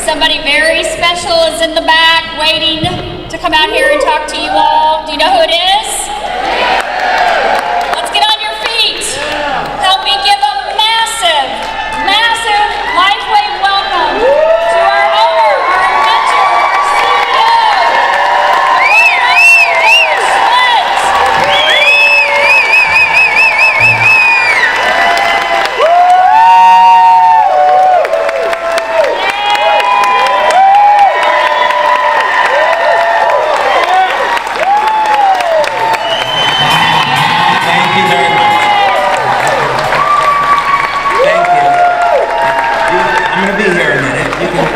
Somebody very special is in the back waiting to come out here and talk to you all. Do you know who it is? Let's get on your feet. Help me give a massive, massive LifeWave welcome to our owner, our inventor, our CEO, David Schmidt.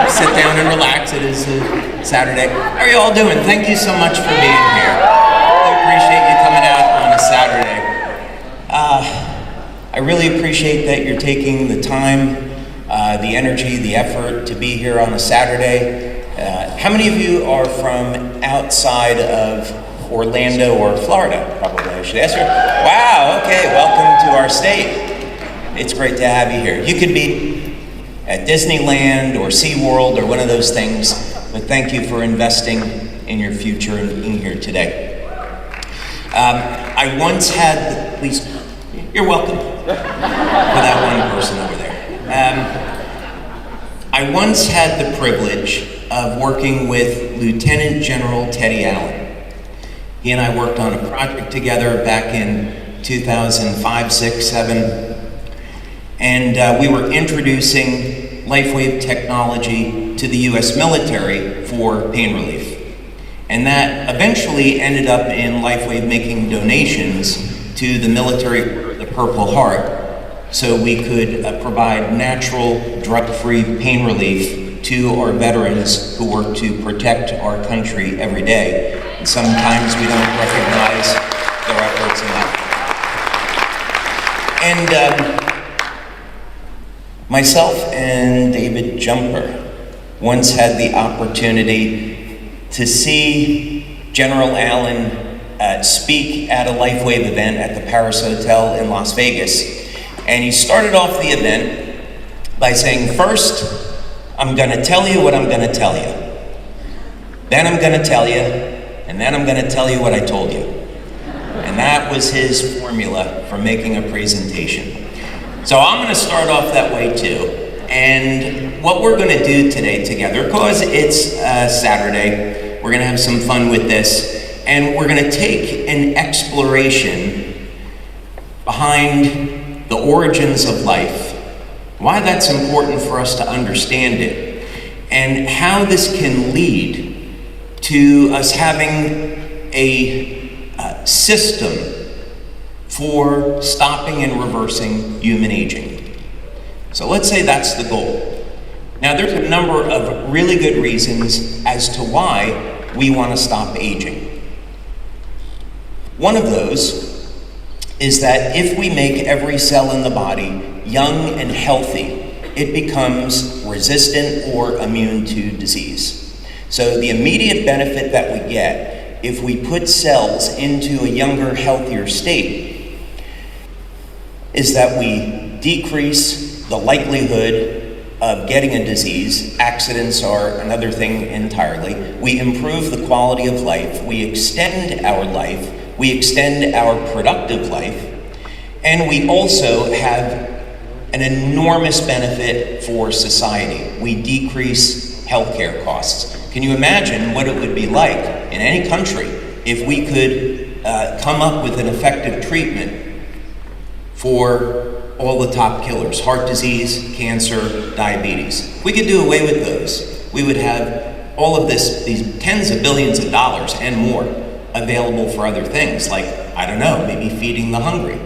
Sit down and relax. It is Saturday. How are you all doing? Thank you so much for being here. I appreciate you coming out on a Saturday. I really appreciate that you're taking the time, the energy, the effort to be here on a Saturday. How many of you are from outside of Orlando or Florida? Probably, I should ask you. Wow, okay, welcome to our state. It's great to have you here. You could be at Disneyland or SeaWorld or one of those things, but thank you for investing in your future and being here today. I once had, please, you're welcome for that one person over there. I once had the privilege of working with Lieutenant General Teddy Allen. He and I worked on a project together back in 2005, 6, 7, and we were introducing LifeWave technology to the US military for pain relief. And that eventually ended up in LifeWave making donations to the military, the Purple Heart, so we could provide natural, drug-free pain relief to our veterans who work to protect our country every day. And sometimes we don't recognize their efforts enough. And myself and David Jumper once had the opportunity to see General Allen speak at a LifeWave event at the Paris Hotel in Las Vegas. And he started off the event by saying, first, I'm gonna tell you what I'm gonna tell you. Then I'm gonna tell you, and then I'm gonna tell you what I told you. And that was his formula for making a presentation. So I'm going to start off that way too. And what we're going to do today together, because it's Saturday, we're going to have some fun with this, and we're going to take an exploration behind the origins of life, why that's important for us to understand it, and how this can lead to us having a system for stopping and reversing human aging. So let's say that's the goal. Now there's a number of really good reasons as to why we want to stop aging. One of those is that if we make every cell in the body young and healthy, it becomes resistant or immune to disease. So the immediate benefit that we get if we put cells into a younger, healthier state is that we decrease the likelihood of getting a disease. Accidents are another thing entirely. We improve the quality of life. We extend our life. We extend our productive life. And we also have an enormous benefit for society. We decrease healthcare costs. Can you imagine what it would be like in any country if we could come up with an effective treatment for all the top killers, heart disease, cancer, diabetes? If we could do away with those, we would have all of these tens of billions of dollars and more available for other things, like, I don't know, maybe feeding the hungry,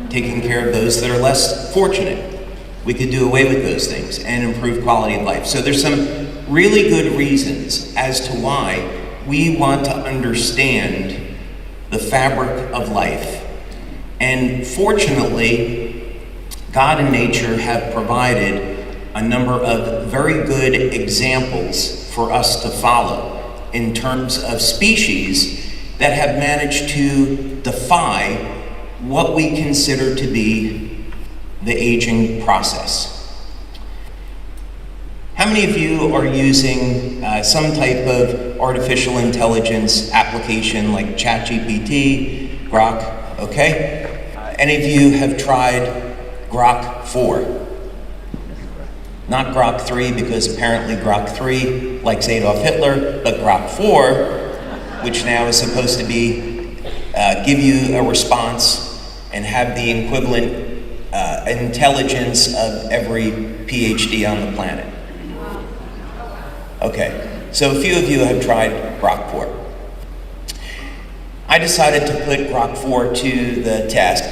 taking care of those that are less fortunate. We could do away with those things and improve quality of life. So there's some really good reasons as to why we want to understand the fabric of life. And fortunately, God and nature have provided a number of very good examples for us to follow in terms of species that have managed to defy what we consider to be the aging process. How How many of you are using some type of artificial intelligence application like ChatGPT, Grok, okay? Any of you have tried Grok 4? Not Grok 3, because apparently Grok 3 likes Adolf Hitler, but Grok 4, which now is supposed to be give you a response and have the equivalent intelligence of every PhD on the planet. Okay, so a few of you have tried Grok 4. I decided to put Grok 4 to the test,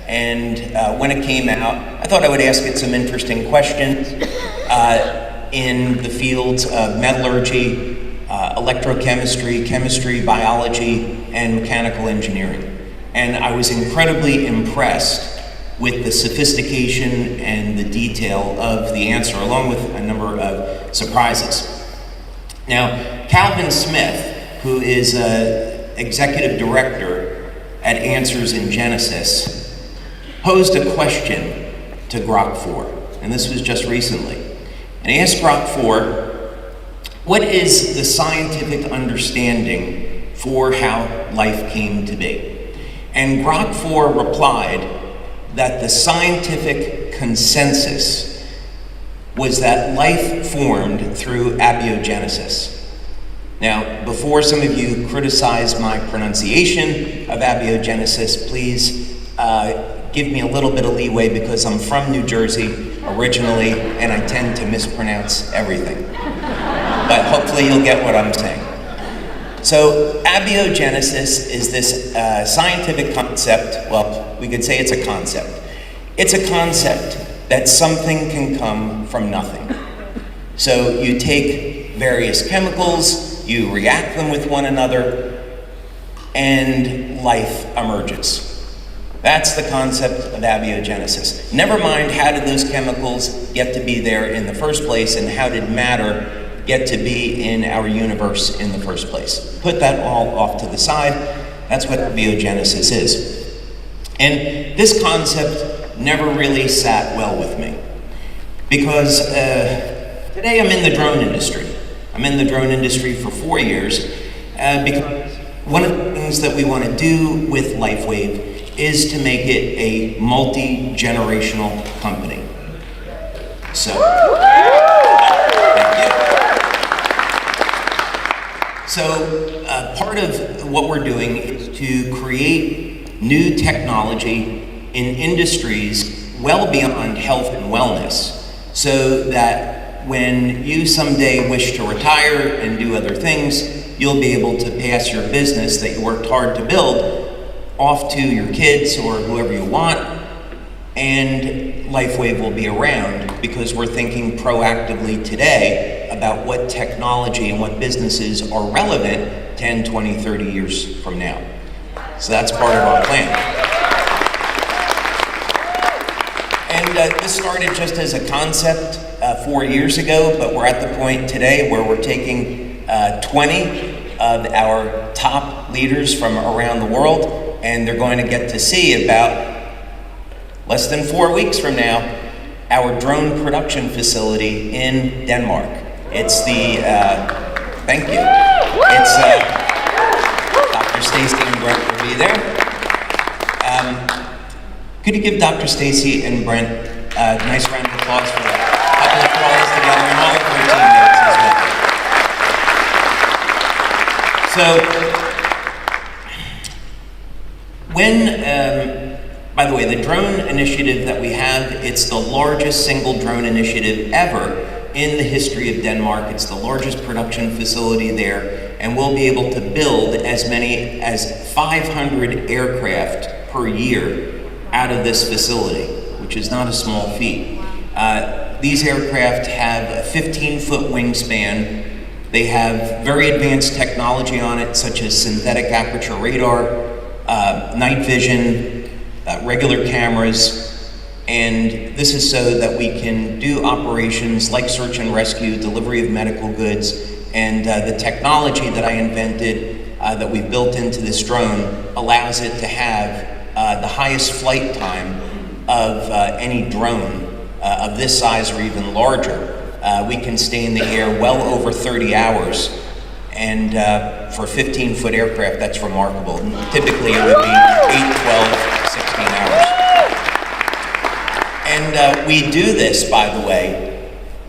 and when it came out, I thought I would ask it some interesting questions in the fields of metallurgy, electrochemistry, chemistry, biology, and mechanical engineering. And I was incredibly impressed with the sophistication and the detail of the answer, along with a number of surprises. Now, Calvin Smith, who is executive director at Answers in Genesis, posed a question to Grok 4, and this was just recently. And he asked Grok 4, what is the scientific understanding for how life came to be? And Grok 4 replied that the scientific consensus was that life formed through abiogenesis. Now, before some of you criticize my pronunciation of abiogenesis, please give me a little bit of leeway, because I'm from New Jersey originally, and I tend to mispronounce everything. But hopefully you'll get what I'm saying. So abiogenesis is this scientific concept. Well, we could say it's a concept. It's a concept that something can come from nothing. So you take various chemicals, you react them with one another, and life emerges. That's the concept of abiogenesis. Never mind how did those chemicals get to be there in the first place, and how did matter get to be in our universe in the first place. Put that all off to the side. That's what abiogenesis is. And this concept never really sat well with me, because today I'm in the drone industry. I'm in the drone industry for 4 years, because one of the things that we want to do with LIFEWAVE is to make it a multi-generational company. So, thank you. So part of what we're doing is to create new technology in industries well beyond health and wellness, so that when you someday wish to retire and do other things, you'll be able to pass your business that you worked hard to build off to your kids or whoever you want, and LIFEWAVE will be around, because we're thinking proactively today about what technology and what businesses are relevant 10, 20, 30 years from now. So that's part of our plan. And this started just as a concept 4 years ago, but we're at the point today where we're taking 20 of our top leaders from around the world, and they're going to get to see about less than 4 weeks from now our drone production facility in Denmark. It's the, thank you. It's, Dr. Stacy and Brent will be there. Could you give Dr. Stacy and Brent a nice round of applause for helping us put all this together, and all of their teammates as well. So, when, by the way, the drone initiative that we have, it's the largest single drone initiative ever in the history of Denmark. It's the largest production facility there, and we'll be able to build as many as 500 aircraft per year out of this facility, which is not a small feat. These aircraft have a 15-foot wingspan. They have very advanced technology on it, such as synthetic aperture radar, night vision, regular cameras, and this is so that we can do operations like search and rescue, delivery of medical goods, and the technology that I invented that we built into this drone allows it to have the highest flight time of any drone of this size or even larger we can stay in the air well over 30 hours. And for a 15-foot aircraft, that's remarkable. Typically, it would be 8, 12, 16 hours. And we do this, by the way,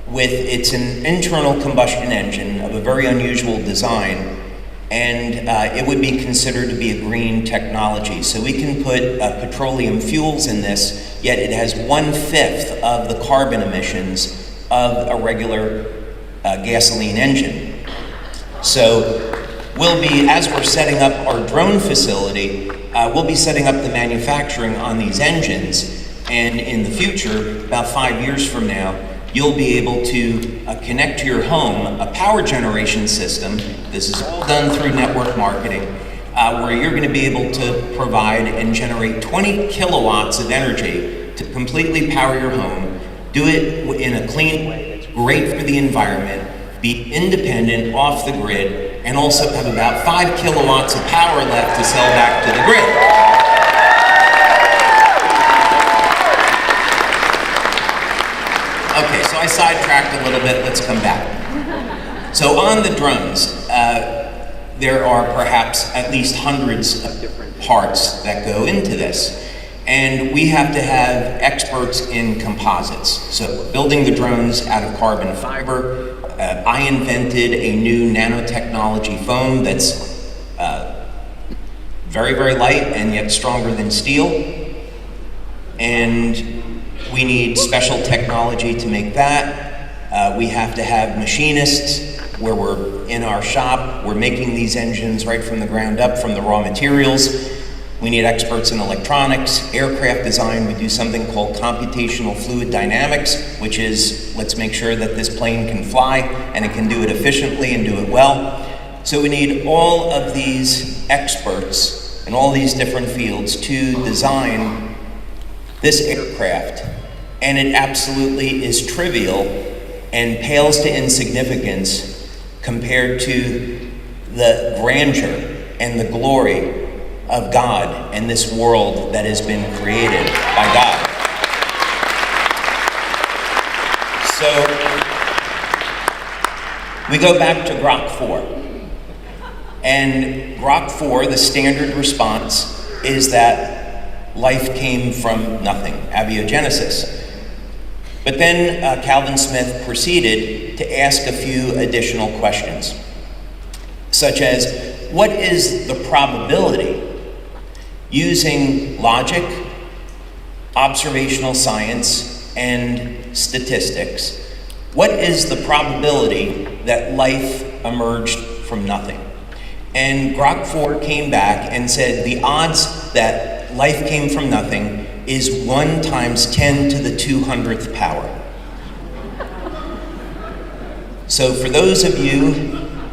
it's an internal combustion engine of a very unusual design, and it would be considered to be a green technology. So we can put petroleum fuels in this, yet it has 1/5 of the carbon emissions of a regular gasoline engine. So we'll be, as we're setting up our drone facility, we'll be setting up the manufacturing on these engines, and in the future, about 5 years from now, you'll be able to connect to your home a power generation system. This is all done through network marketing, where you're going to be able to provide and generate 20 kilowatts of energy to completely power your home, do it in a clean way that's great for the environment, be independent, off the grid, and also have about 5 kilowatts of power left to sell back to the grid. Okay, so I sidetracked a little bit, let's come back. So on the drones, there are perhaps at least hundreds of different parts that go into this. And we have to have experts in composites. So building the drones out of carbon fiber, I invented a new nanotechnology foam that's very, very light and yet stronger than steel. And we need special technology to make that. We have to have machinists where we're in our shop, we're making these engines right from the ground up, from the raw materials. We need experts in electronics, aircraft design. We do something called computational fluid dynamics, which is, let's make sure that this plane can fly and it can do it efficiently and do it well. So we need all of these experts in all these different fields to design this aircraft. And it absolutely is trivial and pales to insignificance compared to the grandeur and the glory of God and this world that has been created by God. So we go back to Grok 4. And Grok 4, the standard response is that life came from nothing, abiogenesis. But then Calvin Smith proceeded to ask a few additional questions, such as, what is the probability, using logic, observational science, and statistics, what is the probability that life emerged from nothing? And Grok 4 came back and said the odds that life came from nothing is 1 times 10 to the 200th power. So for those of you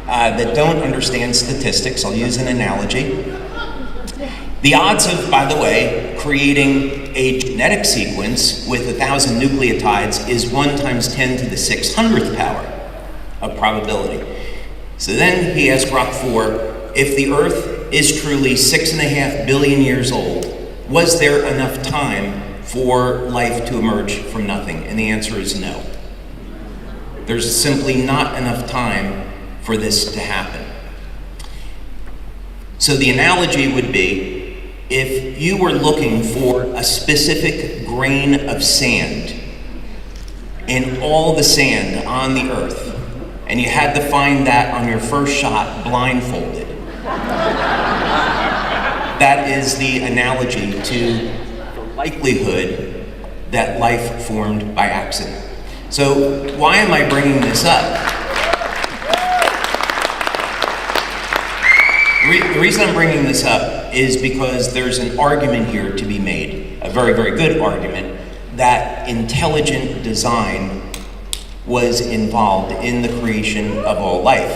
that don't understand statistics, I'll use an analogy. The odds of, by the way, creating a genetic sequence with 1,000 nucleotides is 1 times 10 to the 600th power of probability. So then he asked Grok 4, if the Earth is truly 6.5 billion years old, was there enough time for life to emerge from nothing? And the answer is no. There's simply not enough time for this to happen. So the analogy would be, if you were looking for a specific grain of sand in all the sand on the Earth, and you had to find that on your first shot blindfolded, that is the analogy to the likelihood that life formed by accident. So why am I bringing this up? The reason I'm bringing this up is because there's an argument here to be made, a very, very good argument, that intelligent design was involved in the creation of all life.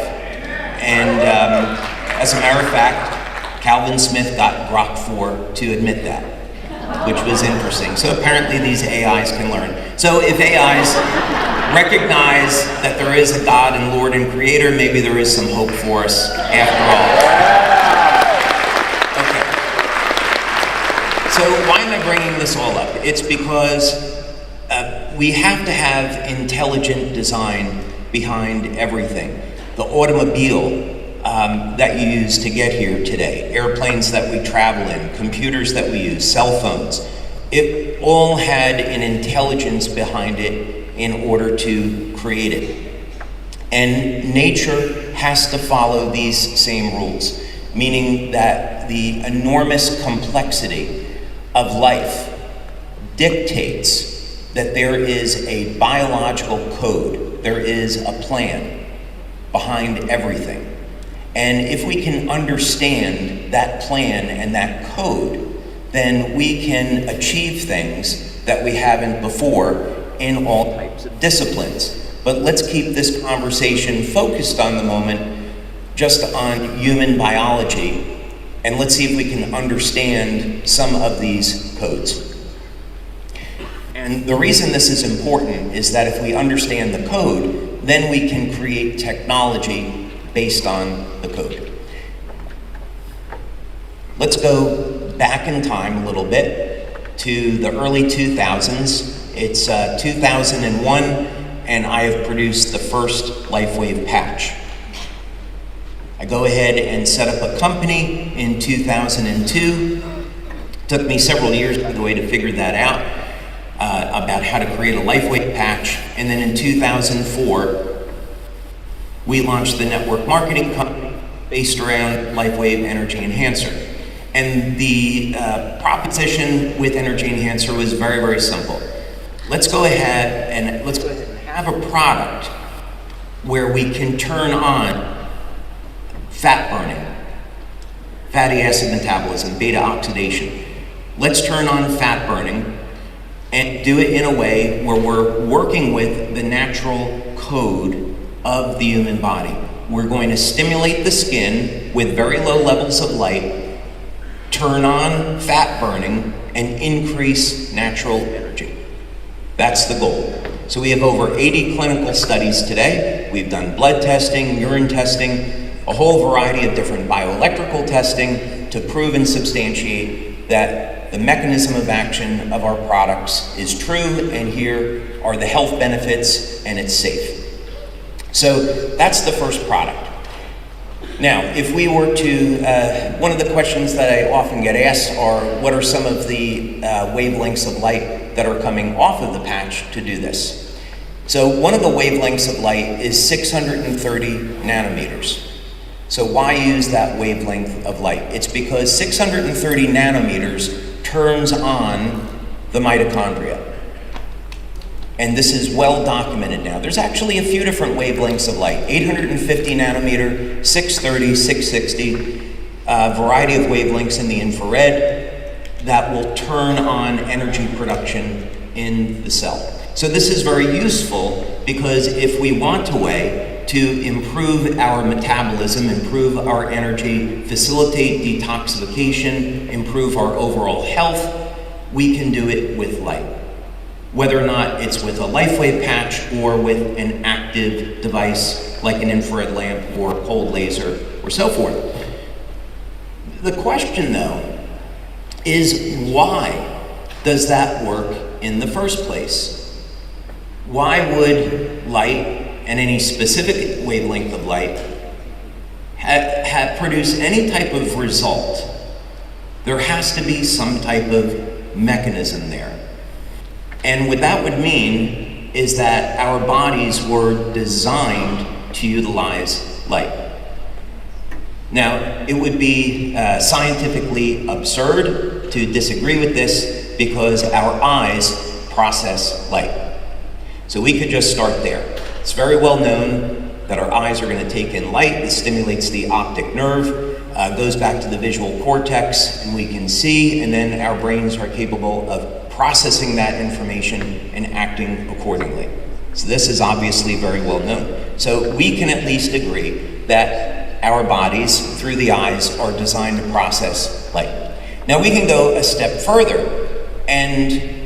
And as a matter of fact, Calvin Smith got Grok 4 to admit that, which was interesting. So apparently these AIs can learn. So if AIs recognize that there is a God and Lord and Creator, maybe there is some hope for us after all. Okay. So why am I bringing this all up? It's because we have to have intelligent design behind everything. The automobile that you use to get here today, airplanes that we travel in, computers that we use, cell phones, it all had an intelligence behind it in order to create it. And nature has to follow these same rules, meaning that the enormous complexity of life dictates that there is a biological code, there is a plan behind everything. And if we can understand that plan and that code, then we can achieve things that we haven't before in all types of disciplines. But let's keep this conversation focused on the moment, just on human biology, and let's see if we can understand some of these codes. And the reason this is important is that if we understand the code, then we can create technology based on the code. Let's go back in time a little bit to the early 2000s. It's 2001, and I have produced the first LIFEWAVE patch. I go ahead and set up a company in 2002. Took me several years, by the way, to figure that out, about how to create a LIFEWAVE patch. And then in 2004, we launched the network marketing company based around LIFEWAVE Energy Enhancer. And the proposition with Energy Enhancer was very, very simple. Let's go ahead and have a product where we can turn on fat burning, fatty acid metabolism, beta oxidation. Let's turn on fat burning and do it in a way where we're working with the natural code of the human body. We're going to stimulate the skin with very low levels of light, turn on fat burning, and increase natural energy. That's the goal. So we have over 80 clinical studies today. We've done blood testing, urine testing, a whole variety of different bioelectrical testing to prove and substantiate that the mechanism of action of our products is true, and here are the health benefits, and it's safe. So that's the first product. Now, if we were to, one of the questions that I often get asked are, what are some of the wavelengths of light that are coming off of the patch to do this? So one of the wavelengths of light is 630 nanometers. So why use that wavelength of light? It's because 630 nanometers turns on the mitochondria. And this is well documented now. There's actually a few different wavelengths of light, 850 nanometer, 630, 660, a variety of wavelengths in the infrared that will turn on energy production in the cell. So this is very useful because if we want a way to improve our metabolism, improve our energy, facilitate detoxification, improve our overall health, we can do it with light. Whether or not it's with a LIFEWAVE patch or with an active device like an infrared lamp or a cold laser or so forth. The question though is, why does that work in the first place? Why would light, and any specific wavelength of light, produce any type of result? There has to be some type of mechanism there. And what that would mean is that our bodies were designed to utilize light. Now, it would be scientifically absurd to disagree with this because our eyes process light. So we could just start there. It's very well known that our eyes are going to take in light. This stimulates the optic nerve, goes back to the visual cortex, and we can see, and then our brains are capable of processing that information and acting accordingly. So this is obviously very well known. So we can at least agree that our bodies, through the eyes, are designed to process light. Now we can go a step further, and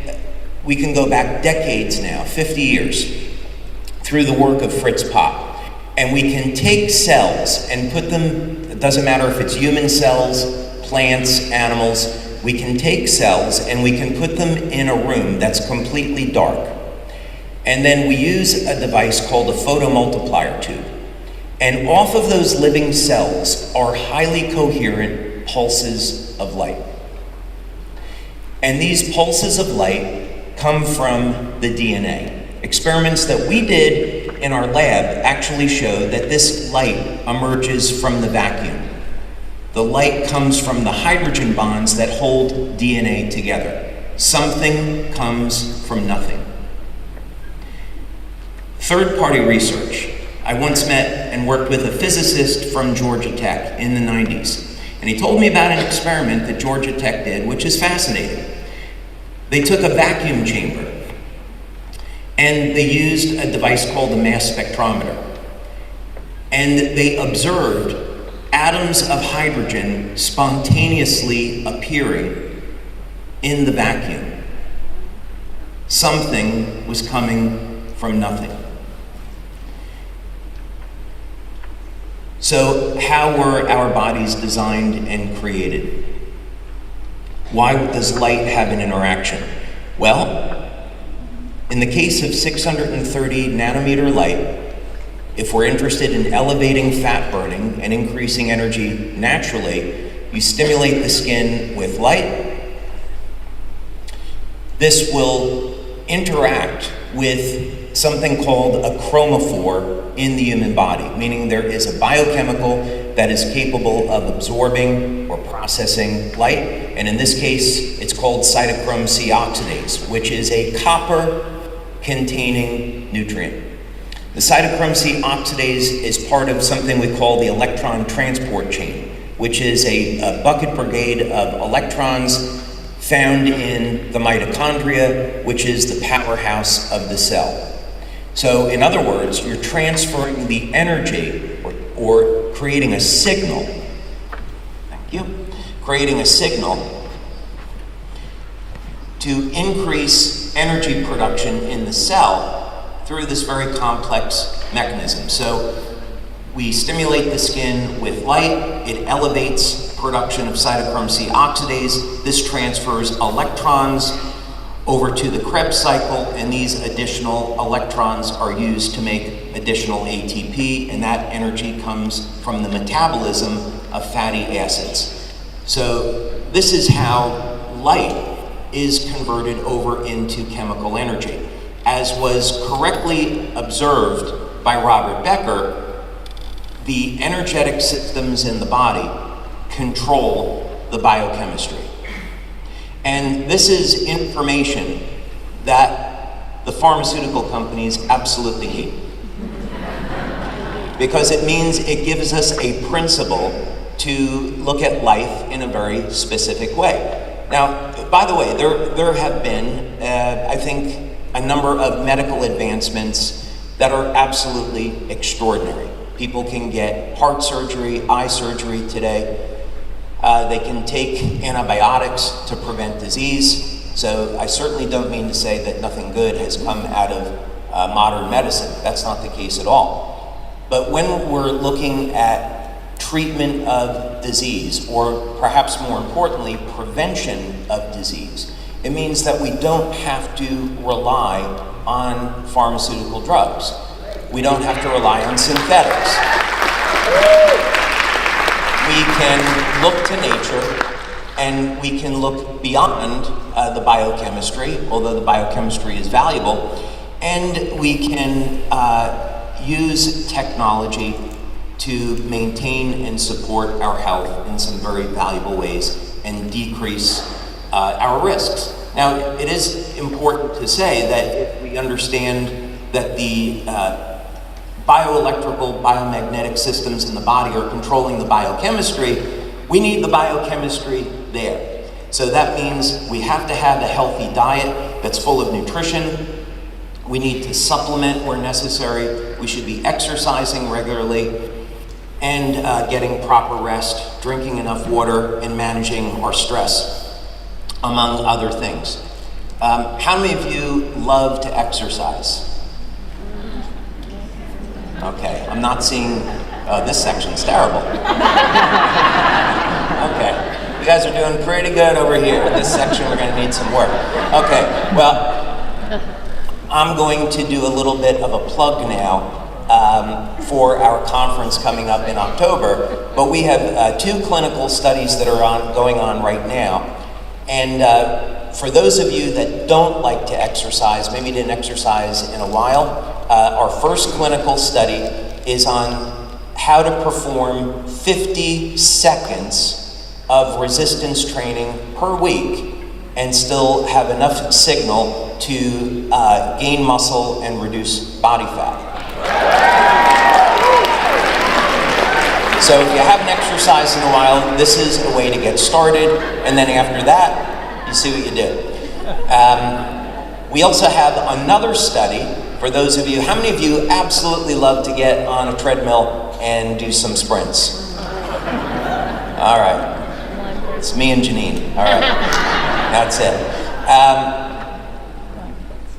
we can go back decades now, 50 years, through the work of Fritz Popp. And we can take cells and put them, it doesn't matter if it's human cells, plants, animals, we can take cells and we can put them in a room that's completely dark. And then we use a device called a photomultiplier tube. And off of those living cells are highly coherent pulses of light. And these pulses of light come from the DNA. Experiments that we did in our lab actually showed that this light emerges from the vacuum. The light comes from the hydrogen bonds that hold DNA together. Something comes from nothing. Third-party research. I once met and worked with a physicist from Georgia Tech in the 90s, and he told me about an experiment that Georgia Tech did, which is fascinating. They took a vacuum chamber, and they used a device called a mass spectrometer, and they observed atoms of hydrogen spontaneously appearing in the vacuum. Something was coming from nothing. So how were our bodies designed and created? Why does light have an interaction? Well, in the case of 630 nanometer light, if we're interested in elevating fat burning and increasing energy naturally, you stimulate the skin with light. This will interact with something called a chromophore in the human body, meaning there is a biochemical that is capable of absorbing or processing light, and in this case, it's called cytochrome C oxidase, which is a copper-containing nutrient. The cytochrome C oxidase is part of something we call the electron transport chain, which is a bucket brigade of electrons found in the mitochondria, which is the powerhouse of the cell. So in other words, you're transferring the energy or creating a signal, creating a signal to increase energy production in the cell through this very complex mechanism. So we stimulate the skin with light, it elevates production of cytochrome C oxidase, this transfers electrons over to the Krebs cycle, and these additional electrons are used to make additional ATP, and that energy comes from the metabolism of fatty acids. So this is how light is converted over into chemical energy. As was correctly observed by Robert Becker, the energetic systems in the body control the biochemistry. And this is information that the pharmaceutical companies absolutely hate, because it means it gives us a principle to look at life in a very specific way. Now, by the way, there have been, I think, a number of medical advancements that are absolutely extraordinary. People can get heart surgery, eye surgery today. They can take antibiotics to prevent disease. So I certainly don't mean to say that nothing good has come out of modern medicine. That's not the case at all. But when we're looking at treatment of disease, or perhaps more importantly, prevention of disease, it means that we don't have to rely on pharmaceutical drugs. We don't have to rely on synthetics. We can look to nature, and we can look beyond the biochemistry, although the biochemistry is valuable, and we can use technology to maintain and support our health in some very valuable ways and decrease our risks. Now, it is important to say that if we understand that the bioelectrical, biomagnetic systems in the body are controlling the biochemistry, we need the biochemistry there. So that means we have to have a healthy diet that's full of nutrition. We need to supplement where necessary. We should be exercising regularly and getting proper rest, drinking enough water, and managing our stress, among other things. How many of you love to exercise? Okay, I'm not seeing, this section's terrible. Okay, you guys are doing pretty good over here. This section, we're gonna need some work. Okay, well, I'm going to do a little bit of a plug now for our conference coming up in October, but we have 2 clinical studies that are going on right now. And for those of you that don't like to exercise, maybe didn't exercise in a while, our first clinical study is on how to perform 50 seconds of resistance training per week and still have enough signal to gain muscle and reduce body fat. So if you haven't exercised in a while, this is a way to get started, and then after that, you see what you do. We also have another study for those of you. How many of you absolutely love to get on a treadmill and do some sprints? All right. It's me and Janine. All right. That's it.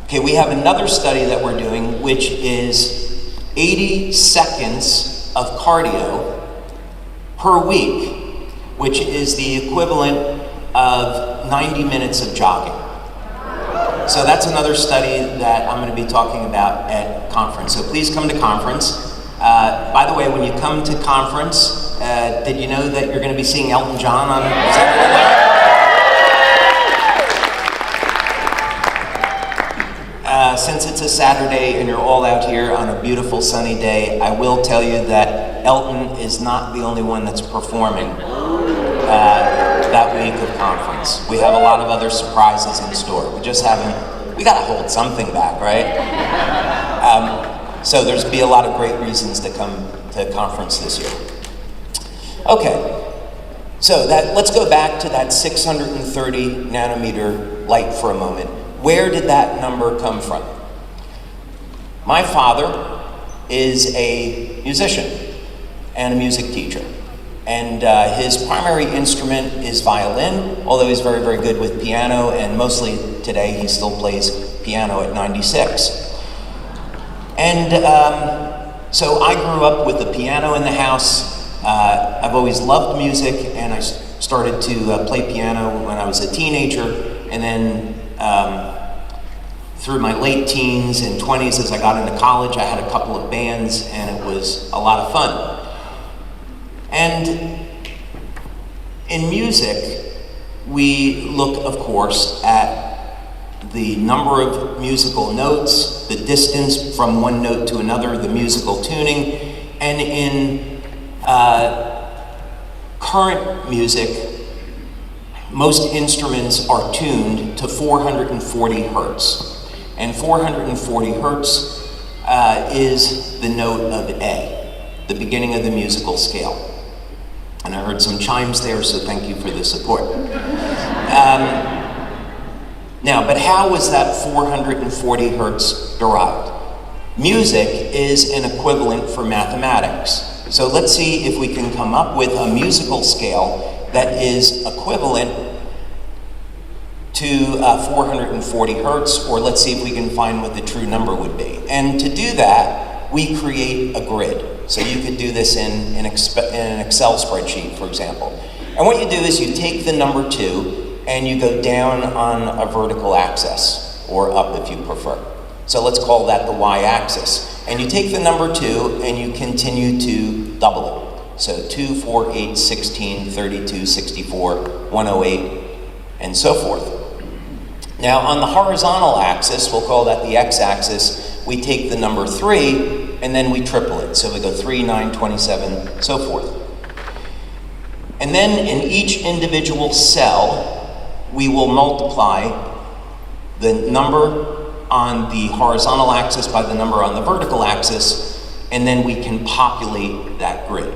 Okay, we have another study that we're doing, which is 80 seconds of cardio per week, which is the equivalent of 90 minutes of jogging. So that's another study that I'm going to be talking about at conference. So please come to conference. By the way, when you come to conference, did you know that you're going to be seeing Elton John on Saturday night? Since it's a Saturday and you're all out here on a beautiful sunny day, I will tell you that Elton is not the only one that's performing that week of conference. We have a lot of other surprises in store. We gotta hold something back, right? So there's be a lot of great reasons to come to conference this year. Okay, so let's go back to that 630 nanometer light for a moment. Where did that number come from? My father is a musician and a music teacher. And his primary instrument is violin, although he's very, very good with piano, and mostly today he still plays piano at 96. And so I grew up with the piano in the house. I've always loved music, and I started to play piano when I was a teenager, and then through my late teens and 20s as I got into college, I had a couple of bands, and it was a lot of fun. And in music, we look, of course, at the number of musical notes, the distance from one note to another, the musical tuning, and in current music, most instruments are tuned to 440 hertz. And 440 hertz is the note of A, the beginning of the musical scale. And I heard some chimes there, so thank you for the support. Now, but how was that 440 hertz derived? Music is an equivalent for mathematics. So let's see if we can come up with a musical scale that is equivalent to 440 hertz, or let's see if we can find what the true number would be. And to do that, we create a grid. So you could do this in an Excel spreadsheet, for example. And what you do is you take the number 2 and you go down on a vertical axis, or up if you prefer. So let's call that the y-axis. And you take the number 2 and you continue to double it. So 2, 4, 8, 16, 32, 64, 108, and so forth. Now on the horizontal axis, we'll call that the x-axis, we take the number 3 and then we triple it. So we go 3, 9, 27, so forth. And then in each individual cell, we will multiply the number on the horizontal axis by the number on the vertical axis, and then we can populate that grid.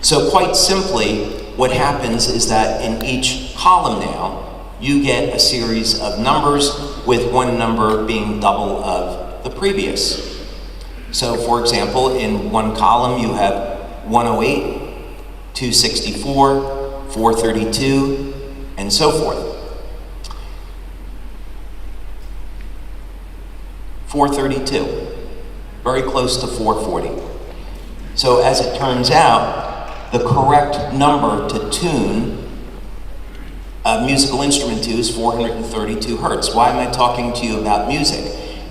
So quite simply, what happens is that in each column now, you get a series of numbers with one number being double of the previous. So for example, in one column you have 108, 264, 432, and so forth. 432, very close to 440. So as it turns out, the correct number to tune a musical instrument to is 432 hertz. Why am I talking to you about music?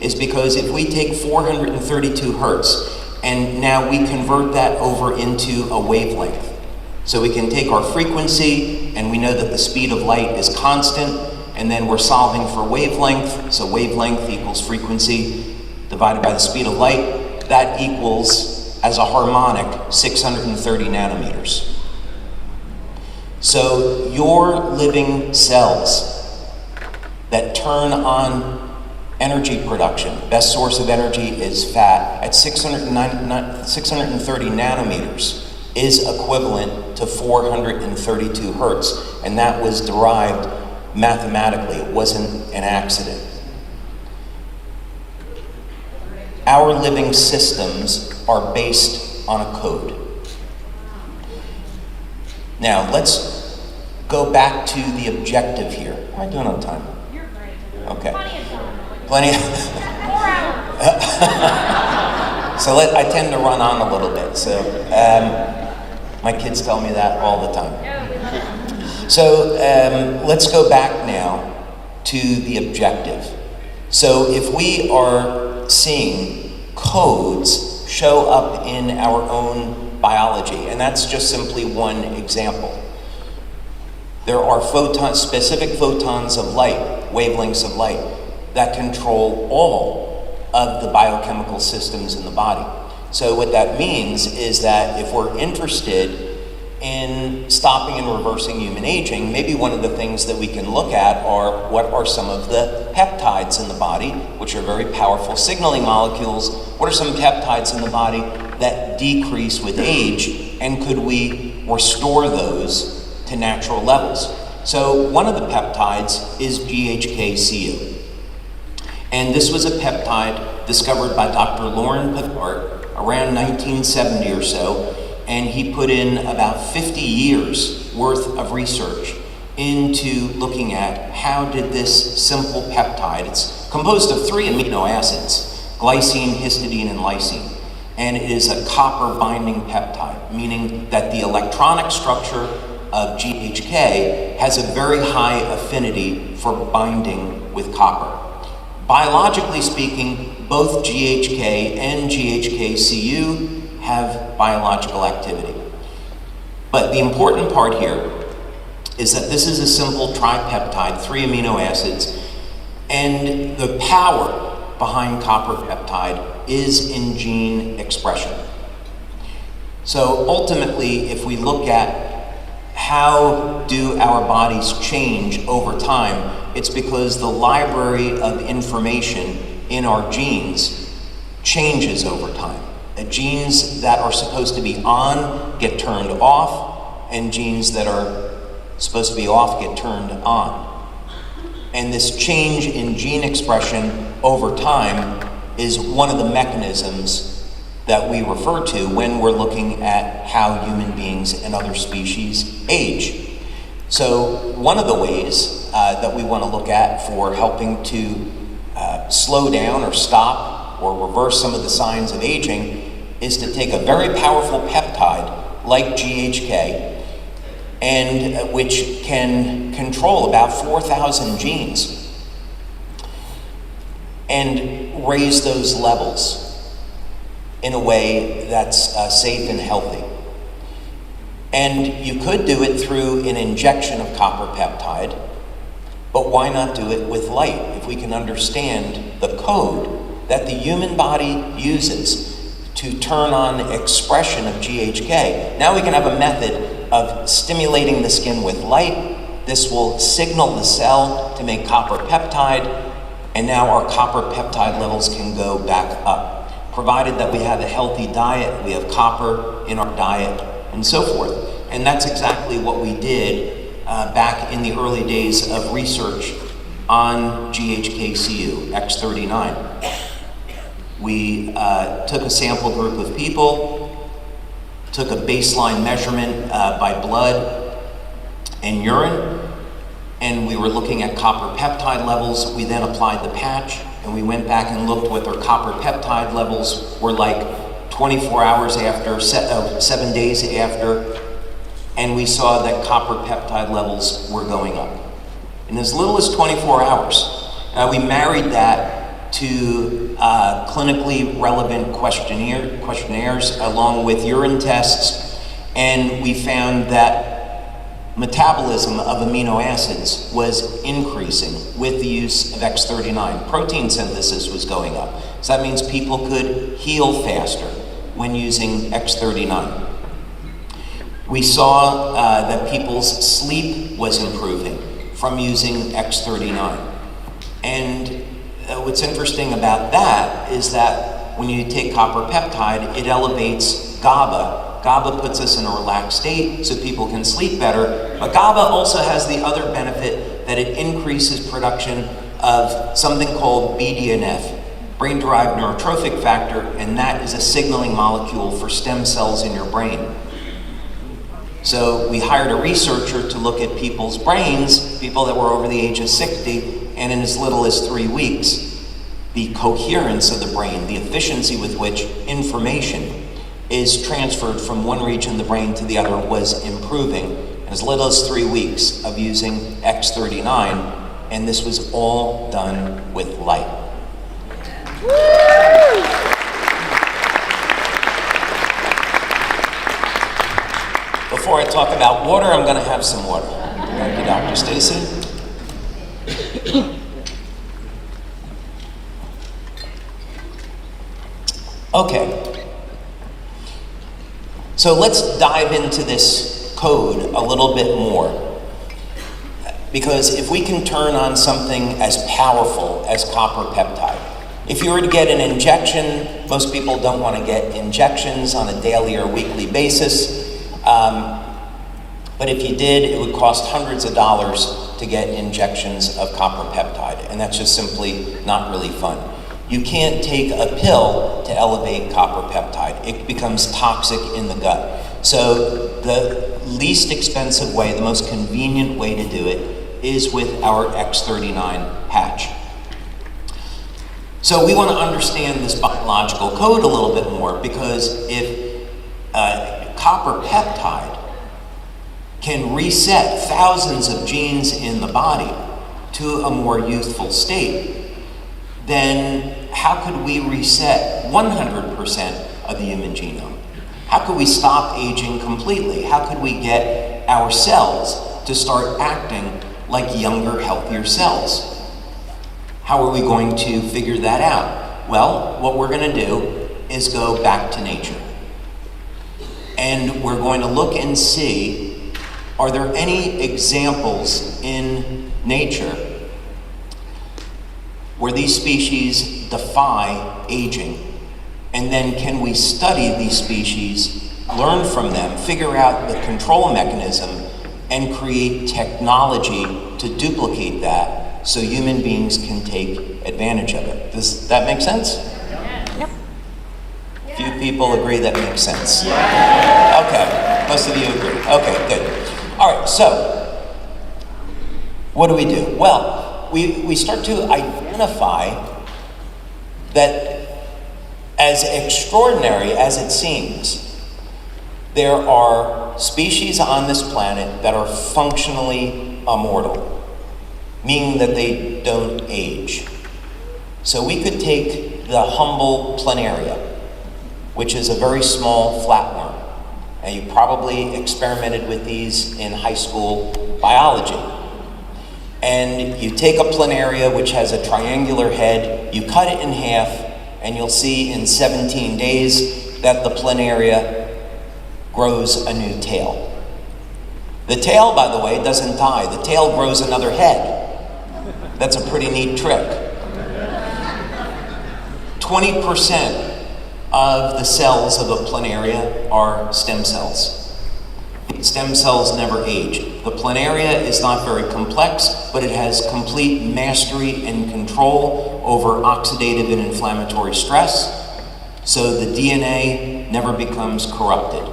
is because if we take 432 hertz and now we convert that over into a wavelength, so we can take our frequency and we know that the speed of light is constant, and then we're solving for wavelength, so wavelength equals frequency divided by the speed of light, that equals, as a harmonic, 630 nanometers. So your living cells that turn on energy production, best source of energy is fat, at 630 nanometers is equivalent to 432 hertz, and that was derived mathematically. It wasn't an accident. Our living systems are based on a code. Now, let's go back to the objective here. How am I doing on time? You're great. Okay. Plenty of time. Plenty of... 4 hours. So I tend to run on a little bit. So my kids tell me that all the time. Yeah, we love it. So let's go back now to the objective. So if we are seeing codes show up in our own biology, and that's just simply one example. There are specific photons of light, wavelengths of light, that control all of the biochemical systems in the body. So what that means is that if we're interested in stopping and reversing human aging, maybe one of the things that we can look at are what are some of the peptides in the body, which are very powerful signaling molecules. What are some peptides in the body that decrease with age, and could we restore those to natural levels? So one of the peptides is GHK-Cu. And this was a peptide discovered by Dr. Lauren Pethart around 1970 or so, and he put in about 50 years worth of research into looking at how did this simple peptide, it's composed of 3 amino acids, glycine, histidine, and lysine, and it is a copper binding peptide, meaning that the electronic structure of GHK has a very high affinity for binding with copper. Biologically speaking, both GHK and GHK-Cu have biological activity. But the important part here is that this is a simple tripeptide, 3 amino acids, and the power behind copper peptide is in gene expression. So ultimately, if we look at how do our bodies change over time, it's because the library of information in our genes changes over time. Genes that are supposed to be on get turned off, and genes that are supposed to be off get turned on. And this change in gene expression over time is one of the mechanisms that we refer to when we're looking at how human beings and other species age. So one of the ways that we want to look at for helping to slow down or stop or reverse some of the signs of aging is to take a very powerful peptide like GHK, and which can control about 4,000 genes and raise those levels in a way that's safe and healthy. And you could do it through an injection of copper peptide, but why not do it with light? If we can understand the code that the human body uses to turn on expression of GHK, now we can have a method of stimulating the skin with light. This will signal the cell to make copper peptide, and now our copper peptide levels can go back up, provided that we have a healthy diet, we have copper in our diet, and so forth. And that's exactly what we did back in the early days of research on GHK-Cu, X39. We took a sample group of people, took a baseline measurement by blood and urine, and we were looking at copper peptide levels. We then applied the patch, and we went back and looked what their copper peptide levels were like 24 hours after, 7 days after, and we saw that copper peptide levels were going up in as little as 24 hours. We married that to clinically relevant questionnaires along with urine tests, and we found that metabolism of amino acids was increasing with the use of X39. Protein synthesis was going up. So that means people could heal faster when using X39. We saw that people's sleep was improving from using X39. And what's interesting about that is that when you take copper peptide, it elevates GABA. GABA puts us in a relaxed state so people can sleep better, but GABA also has the other benefit that it increases production of something called BDNF, brain-derived neurotrophic factor, and that is a signaling molecule for stem cells in your brain. So we hired a researcher to look at people's brains, people that were over the age of 60, and in as little as 3 weeks, the coherence of the brain, the efficiency with which information is transferred from one region of the brain to the other was improving in as little as 3 weeks of using X39, and this was all done with light. Before I talk about water, I'm going to have some water. Thank you, Dr. Stacy. Okay. So let's dive into this code a little bit more. Because if we can turn on something as powerful as copper peptide, if you were to get an injection, most people don't want to get injections on a daily or weekly basis. But if you did, it would cost hundreds of dollars to get injections of copper peptide, and that's just simply not really fun. You can't take a pill to elevate copper peptide. It becomes toxic in the gut. So the least expensive way, the most convenient way to do it is with our X39 patch. So we want to understand this biological code a little bit more, because if copper peptide can reset thousands of genes in the body to a more youthful state, then how could we reset 100% of the human genome? How could we stop aging completely? How could we get our cells to start acting like younger, healthier cells? How are we going to figure that out? Well, what we're going to do is go back to nature. And we're going to look and see, are there any examples in nature where these species defy aging? And then can we study these species, learn from them, figure out the control mechanism, and create technology to duplicate that so human beings can take advantage of it? Does that make sense? Yep. Few people agree that makes sense. Okay, most of you agree. Okay, good. All right, so what do? Well, we start to identify that, as extraordinary as it seems, there are species on this planet that are functionally immortal, meaning that they don't age. So we could take the humble planaria, which is a very small flatworm, and you probably experimented with these in high school biology. And you take a planaria which has a triangular head, you cut it in half, and you'll see in 17 days that the planaria grows a new tail. The tail, by the way, doesn't die. The tail grows another head. That's a pretty neat trick. 20% of the cells of a planaria are stem cells. Stem cells never age. The planaria is not very complex, but it has complete mastery and control over oxidative and inflammatory stress, so the DNA never becomes corrupted.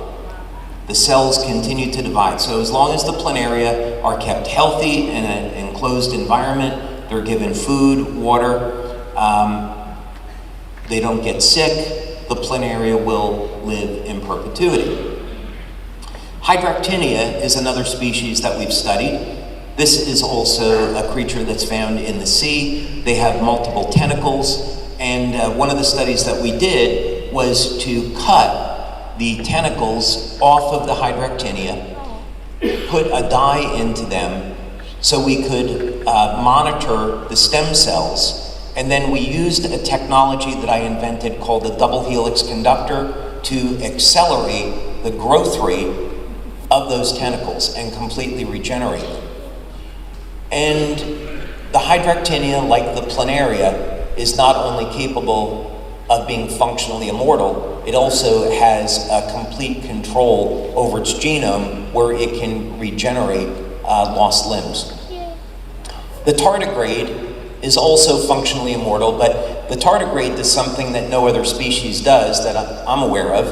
The cells continue to divide. So as long as the planaria are kept healthy in an enclosed environment, they're given food, water, they don't get sick, the planaria will live in perpetuity. Hydractinia is another species that we've studied. This is also a creature that's found in the sea. They have multiple tentacles, and one of the studies that we did was to cut the tentacles off of the Hydroctinia, put a dye into them so we could monitor the stem cells, and then we used a technology that I invented called the double helix conductor to accelerate the growth rate of those tentacles and completely regenerate them. And the Hydroctinia, like the planaria, is not only capable of being functionally immortal, it also has a complete control over its genome where it can regenerate lost limbs. The tardigrade is also functionally immortal, but the tardigrade does something that no other species does that I'm aware of,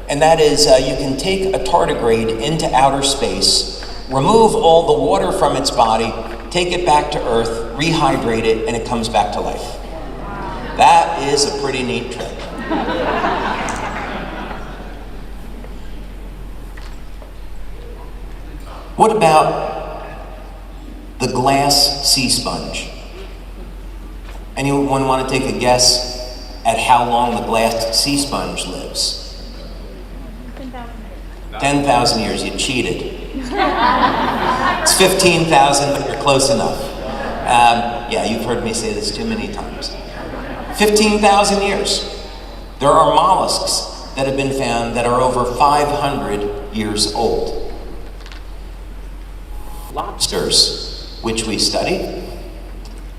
and that is you can take a tardigrade into outer space, remove all the water from its body, take it back to Earth, rehydrate it, and it comes back to life. That is a pretty neat trick. What about the glass sea sponge? Anyone want to take a guess at how long the glass sea sponge lives? 10,000 years. You cheated. It's 15,000, but you're close enough. Yeah, you've heard me say this too many times. 15,000 years. There are mollusks that have been found that are over 500 years old. Lobsters, which we study,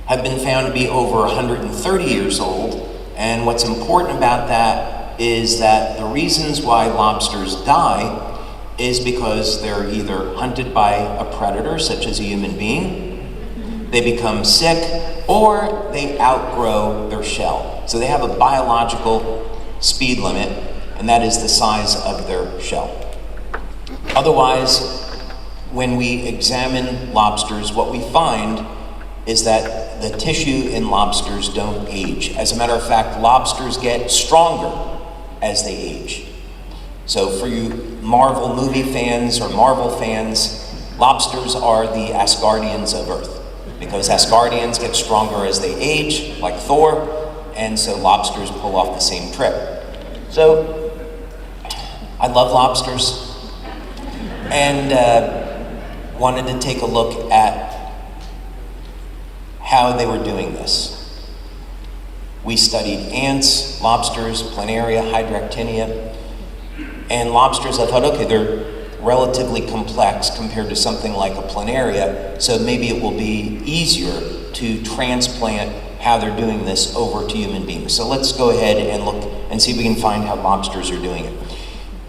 have been found to be over 130 years old, and what's important about that is that the reasons why lobsters die is because they're either hunted by a predator, such as a human being, they become sick, or they outgrow their shell. So they have a biological speed limit, and that is the size of their shell. Otherwise, when we examine lobsters, what we find is that the tissue in lobsters don't age. As a matter of fact, lobsters get stronger as they age. So for you Marvel movie fans or Marvel fans, lobsters are the Asgardians of Earth, because Asgardians get stronger as they age, like Thor, and so lobsters pull off the same trick. So I love lobsters, and wanted to take a look at how they were doing this. We studied ants, lobsters, planaria, Hydroctinia, and lobsters, I thought, okay, they're relatively complex compared to something like a planaria, so maybe it will be easier to transplant how they're doing this over to human beings. So let's go ahead and look and see if we can find how lobsters are doing it.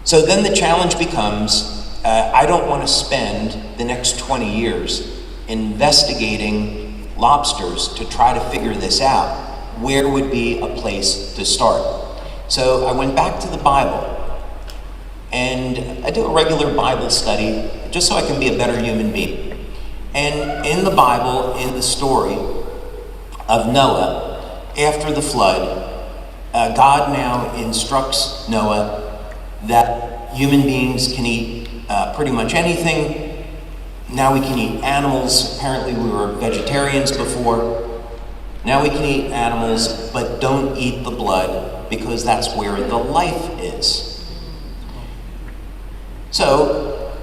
So then the challenge becomes, I don't want to spend the next 20 years investigating lobsters to try to figure this out. Where would be a place to start? So I went back to the Bible, and I do a regular Bible study just so I can be a better human being. And in the Bible, in the story of Noah, after the flood, God now instructs Noah that human beings can eat pretty much anything. Now we can eat animals. Apparently we were vegetarians before. Now we can eat animals, but don't eat the blood, because that's where the life is. So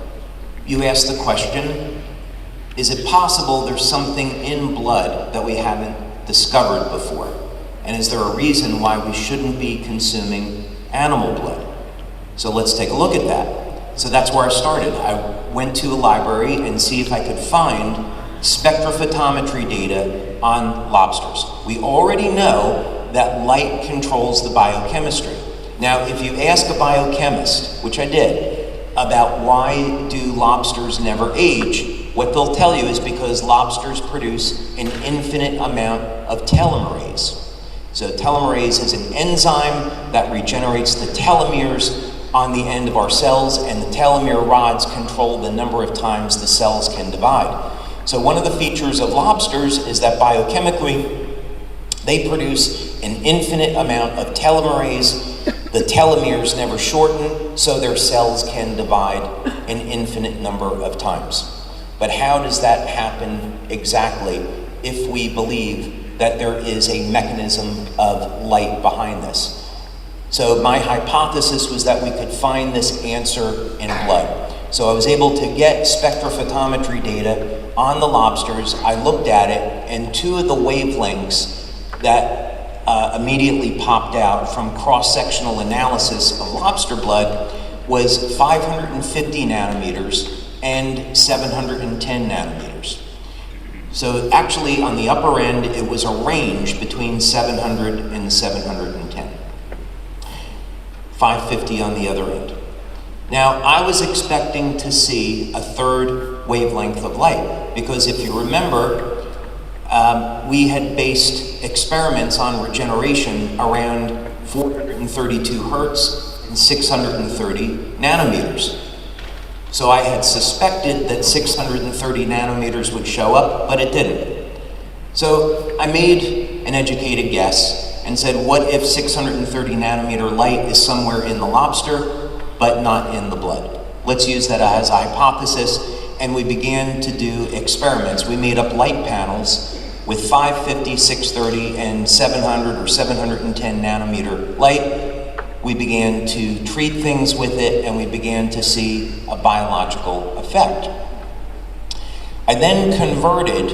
you ask the question, is it possible there's something in blood that we haven't discovered before? And is there a reason why we shouldn't be consuming animal blood? So let's take a look at that. So that's where I started. I went to a library and see if I could find spectrophotometry data on lobsters. We already know that light controls the biochemistry. Now, if you ask a biochemist, which I did, about why do lobsters never age, what they'll tell you is because lobsters produce an infinite amount of telomerase. So telomerase is an enzyme that regenerates the telomeres on the end of our cells, and the telomere rods control the number of times the cells can divide. So one of the features of lobsters is that biochemically, they produce an infinite amount of telomerase. The telomeres never shorten, so their cells can divide an infinite number of times. But how does that happen exactly if we believe that there is a mechanism of light behind this? So my hypothesis was that we could find this answer in blood. So I was able to get spectrophotometry data on the lobsters. I looked at it, and two of the wavelengths that immediately popped out from cross-sectional analysis of lobster blood was 550 nanometers and 710 nanometers. So actually on the upper end, it was a range between 700 and 710. 550 on the other end. Now, I was expecting to see a third wavelength of light, because if you remember, we had based experiments on regeneration around 432 hertz and 630 nanometers. So I had suspected that 630 nanometers would show up, but it didn't. So I made an educated guess and said, what if 630 nanometer light is somewhere in the lobster, but not in the blood? Let's use that as a hypothesis, and we began to do experiments. We made up light panels with 550, 630, and 700 or 710 nanometer light. We began to treat things with it, and we began to see a biological effect. I then converted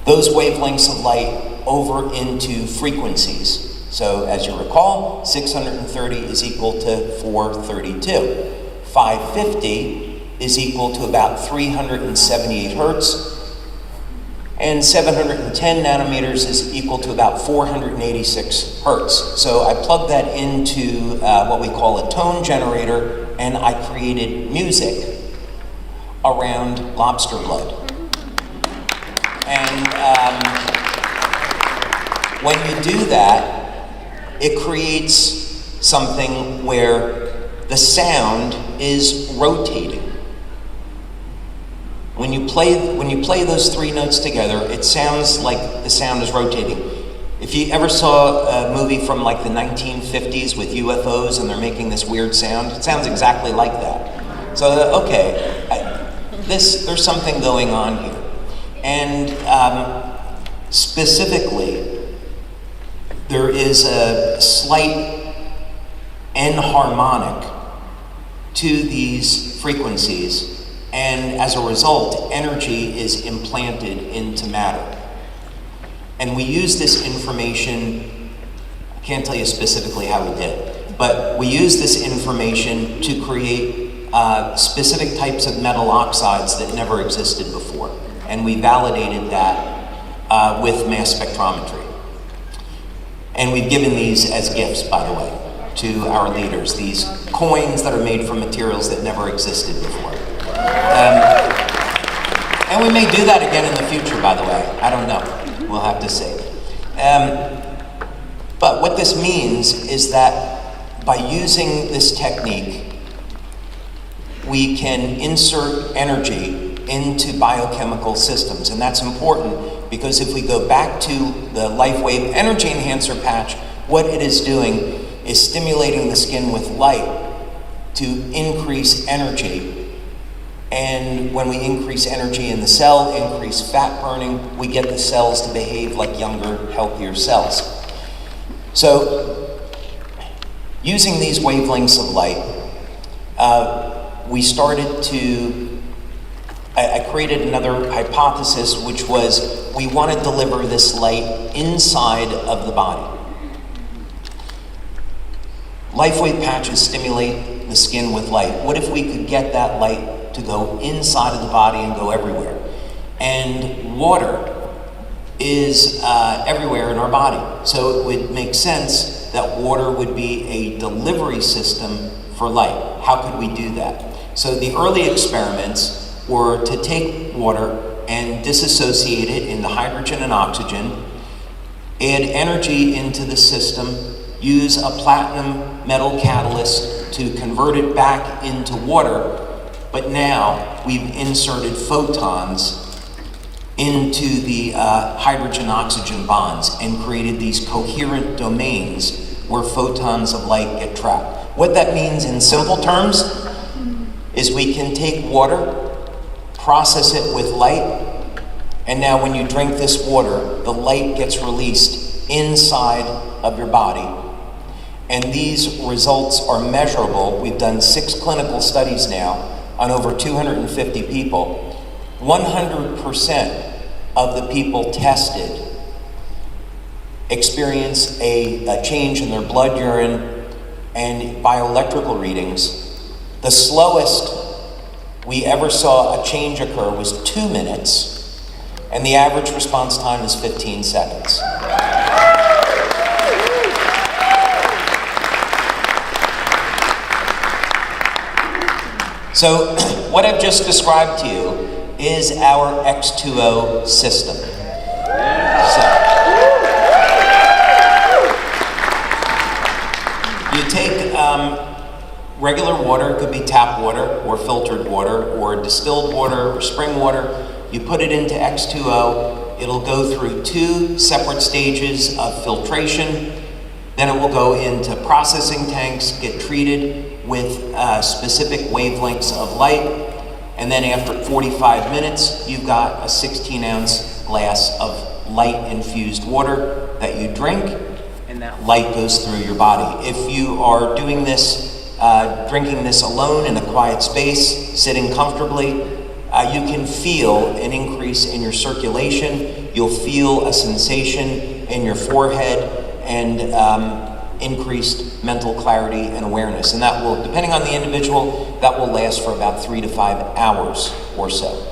those wavelengths of light over into frequencies. So as you recall, 630 is equal to 432. 550 is equal to about 378 hertz. And 710 nanometers is equal to about 486 hertz. So I plugged that into what we call a tone generator, and I created music around lobster blood. And when you do that, it creates something where the sound is rotating. When you play those three notes together, it sounds like the sound is rotating. If you ever saw a movie from like the 1950s with UFOs and they're making this weird sound, it sounds exactly like that. So, okay, there's something going on here. And specifically, there is a slight enharmonic to these frequencies, and as a result, energy is implanted into matter. And we use this information, I can't tell you specifically how we did, but we use this information to create specific types of metal oxides that never existed before. And we validated that with mass spectrometry. And we've given these as gifts, by the way, to our leaders, these coins that are made from materials that never existed before. And we may do that again in the future, by the way. I don't know. We'll have to see. But what this means is that by using this technique, we can insert energy into biochemical systems. And that's important because if we go back to the LIFEWAVE energy enhancer patch, what it is doing is stimulating the skin with light to increase energy. And when we increase energy in the cell, increase fat burning, we get the cells to behave like younger, healthier cells. So, using these wavelengths of light, we started to I created another hypothesis, which was we want to deliver this light inside of the body. LIFEWAVE patches stimulate the skin with light. What if we could get that light to go inside of the body and go everywhere? And water is everywhere in our body. So it would make sense that water would be a delivery system for light. How could we do that? So the early experiments were to take water and disassociate it into hydrogen and oxygen, add energy into the system, use a platinum metal catalyst to convert it back into water, but now we've inserted photons into the hydrogen-oxygen bonds and created these coherent domains where photons of light get trapped. What that means in simple terms is we can take water, process it with light, and now when you drink this water, the light gets released inside of your body. And these results are measurable. We've done 6 clinical studies now on over 250 people. 100% of the people tested experience a change in their blood, urine, and bioelectrical readings. The slowest we ever saw a change occur was 2 minutes, and the average response time is 15 seconds. So what I've just described to you is our X2O system. So, you take regular water, it could be tap water or filtered water or distilled water or spring water. You put it into X2O, it'll go through 2 separate stages of filtration. Then it will go into processing tanks, get treated with specific wavelengths of light. And then after 45 minutes, you've got a 16-ounce glass of light-infused water that you drink, and that light goes through your body. If you are doing this, drinking this alone in a quiet space, sitting comfortably, you can feel an increase in your circulation. You'll feel a sensation in your forehead and increased mental clarity and awareness. And that will, depending on the individual, that will last for about 3 to 5 hours or so.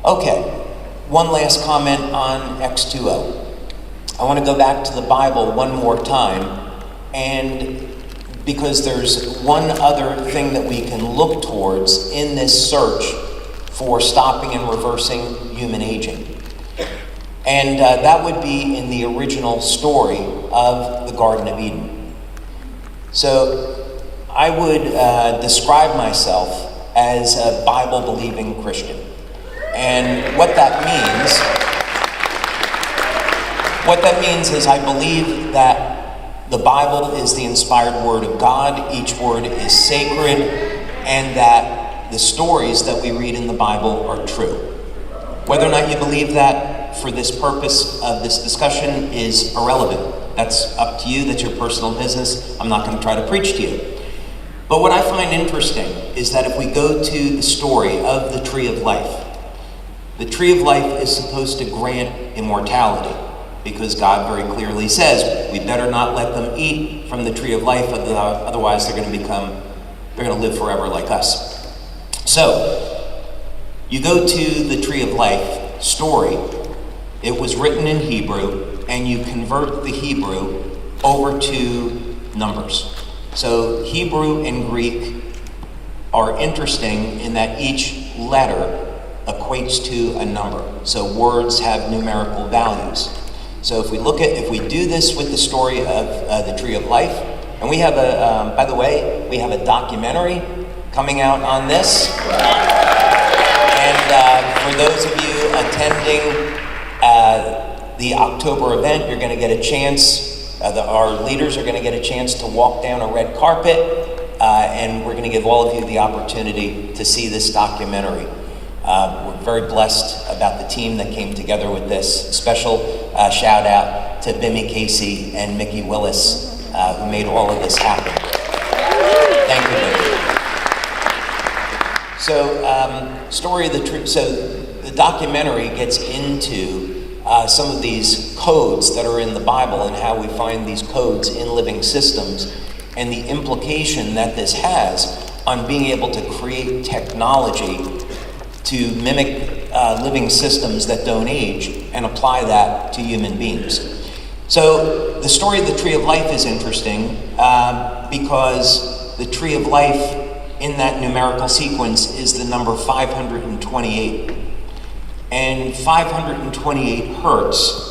Okay, one last comment on X2O. I want to go back to the Bible one more time, and because there's one other thing that we can look towards in this search for stopping and reversing human aging. And that would be in the original story of the Garden of Eden. So I would describe myself as a Bible-believing Christian. And what that means is I believe that the Bible is the inspired word of God, each word is sacred, and that the stories that we read in the Bible are true. Whether or not you believe that for this purpose of this discussion is irrelevant. That's up to you, that's your personal business. I'm not going to try to preach to you. But what I find interesting is that if we go to the story of the tree of life, the tree of life is supposed to grant immortality, because God very clearly says we better not let them eat from the tree of life, otherwise they're going to live forever like us. So you go to the tree of life story. It was written in Hebrew, and you convert the Hebrew over to numbers. So Hebrew and Greek are interesting in that each letter equates to a number. So words have numerical values. So if we do this with the story of the tree of life, and we have by the way, we have a documentary coming out on this. And for those of you attending the October event, you're going to get a chance, our leaders are going to get a chance to walk down a red carpet, and we're going to give all of you the opportunity to see this documentary. We're very blessed about the team that came together with this. Special shout out to Bimmy Casey and Mickey Willis, who made all of this happen. Thank you, Bimmy. So, story of the tree. So the documentary gets into some of these codes that are in the Bible and how we find these codes in living systems, and the implication that this has on being able to create technology to mimic living systems that don't age and apply that to human beings. So the story of the tree of life is interesting because the tree of life in that numerical sequence is the number 528. And 528 hertz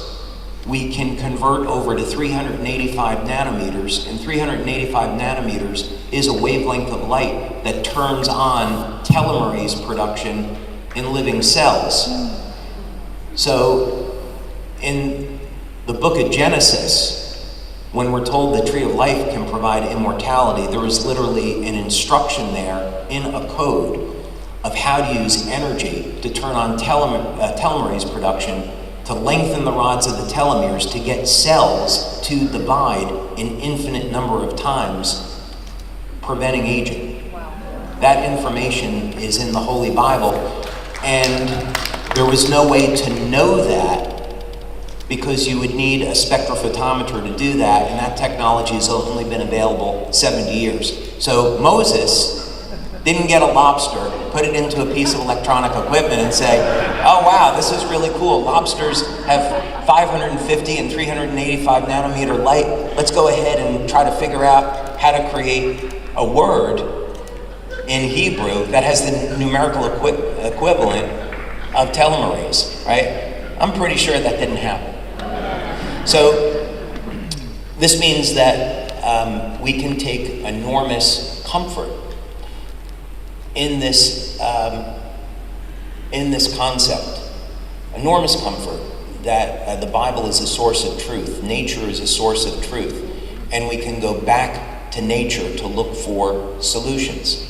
we can convert over to 385 nanometers, and 385 nanometers is a wavelength of light that turns on telomerase production in living cells. So in the book of Genesis, when we're told the tree of life can provide immortality, there is literally an instruction there in a code of how to use energy to turn on telomerase production to lengthen the rods of the telomeres to get cells to divide an infinite number of times, preventing aging. Wow. That information is in the Holy Bible, and there was no way to know that because you would need a spectrophotometer to do that, and that technology has only been available 70 years. So Moses didn't get a lobster, put it into a piece of electronic equipment and say, oh wow, this is really cool. Lobsters have 550 and 385 nanometer light. Let's go ahead and try to figure out how to create a word in Hebrew that has the numerical equivalent of telomerase, right? I'm pretty sure that didn't happen. So this means that we can take enormous comfort in this concept, enormous comfort that the Bible is a source of truth, nature is a source of truth, and we can go back to nature to look for solutions.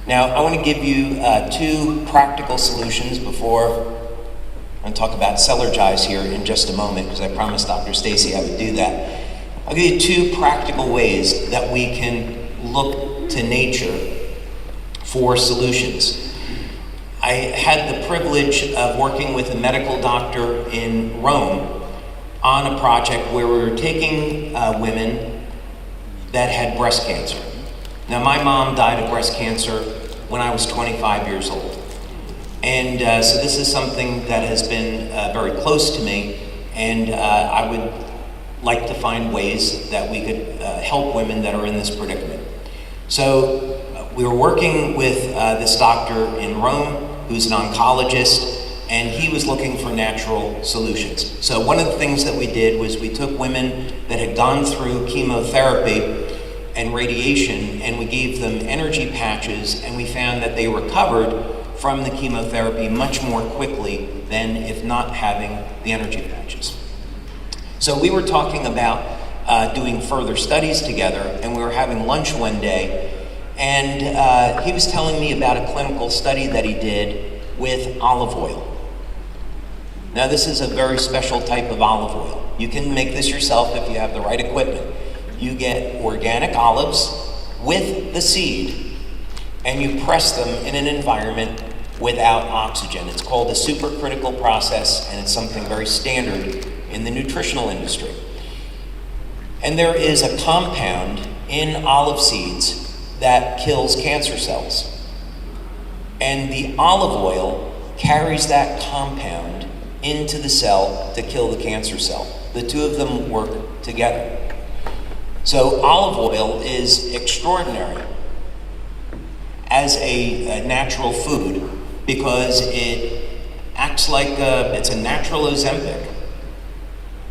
Now, I want to give you 2 practical solutions before I'm going to talk about Cellergize here in just a moment, because I promised Dr. Stacy I would do that. I'll give you 2 practical ways that we can look to nature for solutions. I had the privilege of working with a medical doctor in Rome on a project where we were taking women that had breast cancer. Now, my mom died of breast cancer when I was 25 years old. And so this is something that has been very close to me, and I would like to find ways that we could help women that are in this predicament. So we were working with this doctor in Rome who's an oncologist, and he was looking for natural solutions. So one of the things that we did was we took women that had gone through chemotherapy and radiation, and we gave them energy patches, and we found that they recovered from the chemotherapy much more quickly than if not having the energy patches. So we were talking about doing further studies together, and we were having lunch one day, and he was telling me about a clinical study that he did with olive oil. Now, this is a very special type of olive oil. You can make this yourself if you have the right equipment. You get organic olives with the seed, and you press them in an environment without oxygen. It's called a supercritical process, and it's something very standard in the nutritional industry. And there is a compound in olive seeds that kills cancer cells. And the olive oil carries that compound into the cell to kill the cancer cell. The 2 of them work together. So olive oil is extraordinary as a natural food because it acts like it's a natural Ozempic.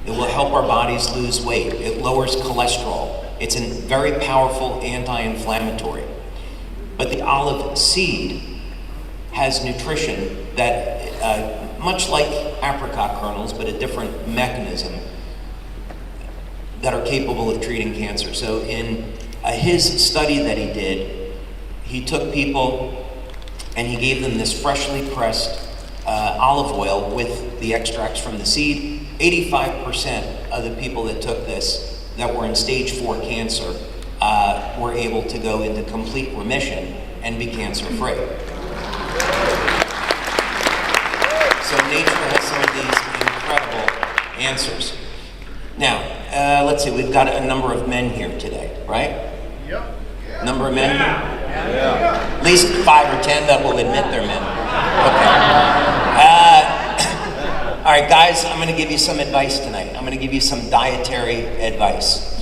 It will help our bodies lose weight. It lowers cholesterol. It's a very powerful anti-inflammatory. But the olive seed has nutrition that, much like apricot kernels, but a different mechanism, that are capable of treating cancer. So in his study that he did, he took people and he gave them this freshly pressed olive oil with the extracts from the seed. 85% of the people that took this that were in stage 4 cancer were able to go into complete remission and be cancer-free. So nature has some of these incredible answers. Now, let's see, we've got a number of men here today, right? Yep. Number of men here? Yeah. At least 5 or 10 that will admit they're men. Okay. All right, guys, I'm going to give you some advice tonight. I'm going to give you some dietary advice.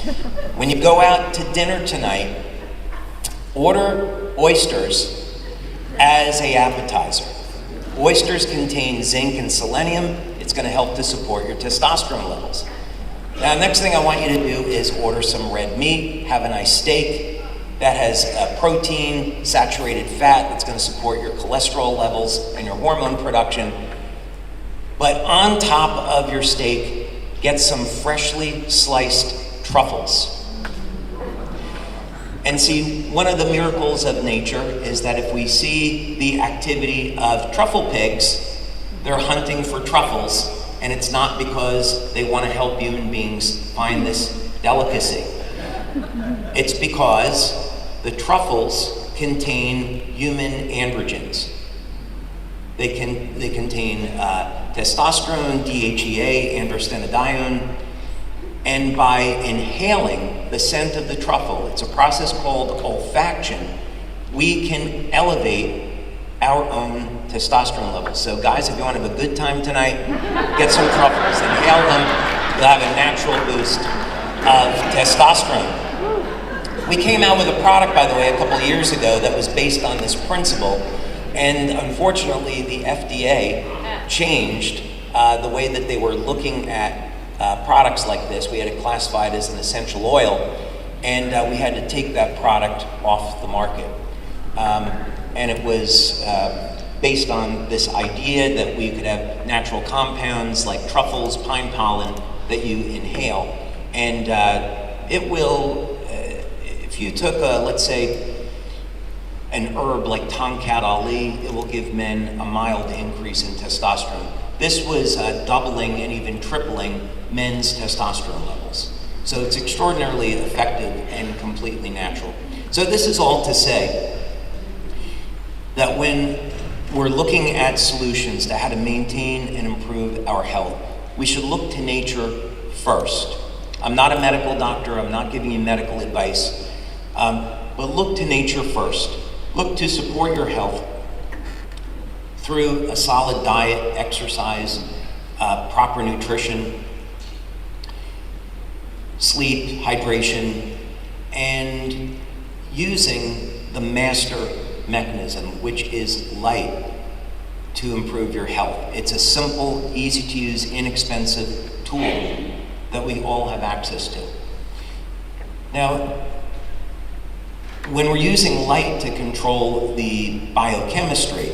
When you go out to dinner tonight, order oysters as an appetizer. Oysters contain zinc and selenium. It's going to help to support your testosterone levels. Now, next thing I want you to do is order some red meat, have a nice steak that has protein, saturated fat that's going to support your cholesterol levels and your hormone production. But on top of your steak, get some freshly sliced truffles. And see, one of the miracles of nature is that if we see the activity of truffle pigs, they're hunting for truffles, and it's not because they want to help human beings find this delicacy. It's because the truffles contain human androgens. They contain testosterone, DHEA, androstenedione, and by inhaling the scent of the truffle, it's a process called olfaction, we can elevate our own testosterone levels. So guys, if you want to have a good time tonight, get some truffles, inhale them, you'll have a natural boost of testosterone. We came out with a product, by the way, a couple of years ago that was based on this principle, and unfortunately the FDA changed the way that they were looking at products like this. We had it classified as an essential oil, and we had to take that product off the market. And it was based on this idea that we could have natural compounds like truffles, pine pollen that you inhale. And it will, if you took, let's say, an herb like Tongkat Ali, it will give men a mild increase in testosterone. This was doubling and even tripling men's testosterone levels. So it's extraordinarily effective and completely natural. So this is all to say that when we're looking at solutions to how to maintain and improve our health, we should look to nature first. I'm not a medical doctor, I'm not giving you medical advice, but look to nature first. Look to support your health through a solid diet, exercise, proper nutrition, sleep, hydration, and using the master mechanism, which is light, to improve your health. It's a simple, easy to use, inexpensive tool that we all have access to. Now, when we're using light to control the biochemistry,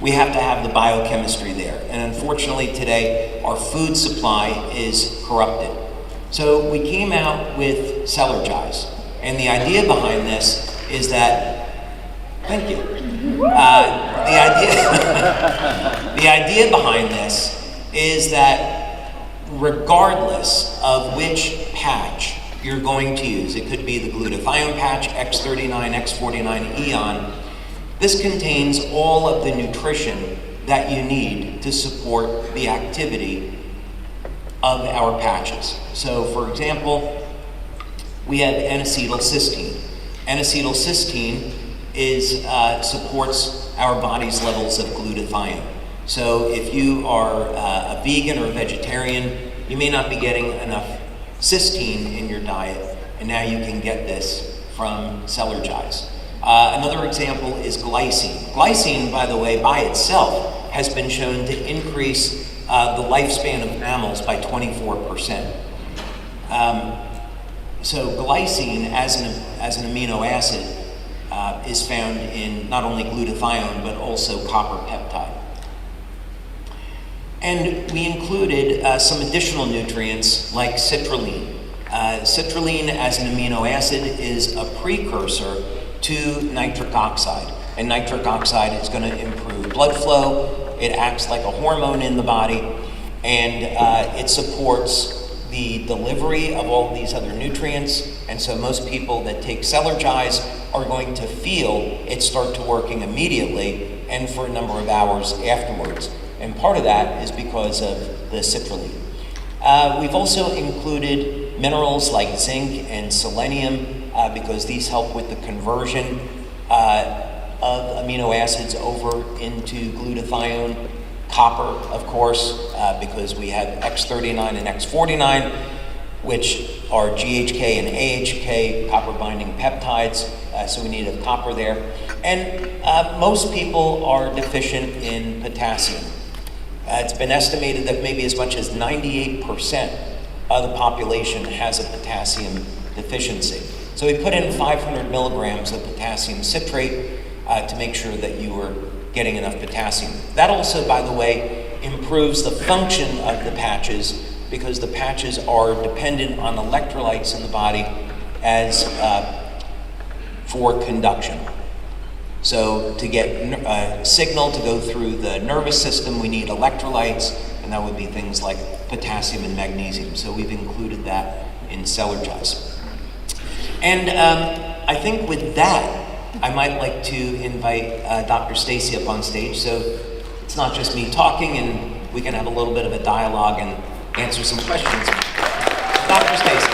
we have to have the biochemistry there. And unfortunately today, our food supply is corrupted. So we came out with Cellergize. And the idea behind this is that, thank you. The idea behind this is that regardless of which patch you're going to use, it could be the glutathione patch, X39, X49, Eon, this contains all of the nutrition that you need to support the activity of our patches. So for example, we have N-acetylcysteine. N-acetylcysteine supports our body's levels of glutathione. So if you are a vegan or a vegetarian, you may not be getting enough cysteine in your diet, and now you can get this from Cellergize. Another example is glycine. Glycine, by the way, by itself has been shown to increase the lifespan of mammals by 24%. So glycine as an amino acid is found in not only glutathione but also copper peptide. And we included some additional nutrients like citrulline. Citrulline as an amino acid is a precursor to nitric oxide. And nitric oxide is going to improve blood flow. It acts like a hormone in the body, and it supports the delivery of all these other nutrients. And so most people that take Cellergize are going to feel it start to working immediately and for a number of hours afterwards. And part of that is because of the citrulline. We've also included minerals like zinc and selenium because these help with the conversion of amino acids over into glutathione. Copper, of course, because we have X39 and X49, which are GHK and AHK, copper-binding peptides, so we need a copper there. And most people are deficient in potassium. It's been estimated that maybe as much as 98% of the population has a potassium deficiency. So we put in 500 milligrams of potassium citrate to make sure that you were getting enough potassium. That also, by the way, improves the function of the patches because the patches are dependent on electrolytes in the body as for conduction. So to get a signal to go through the nervous system, we need electrolytes, and that would be things like potassium and magnesium. So we've included that in Cellergize. And I think with that, I might like to invite Dr. Stacy up on stage. So it's not just me talking, and we can have a little bit of a dialogue and answer some questions. Dr. Stacy.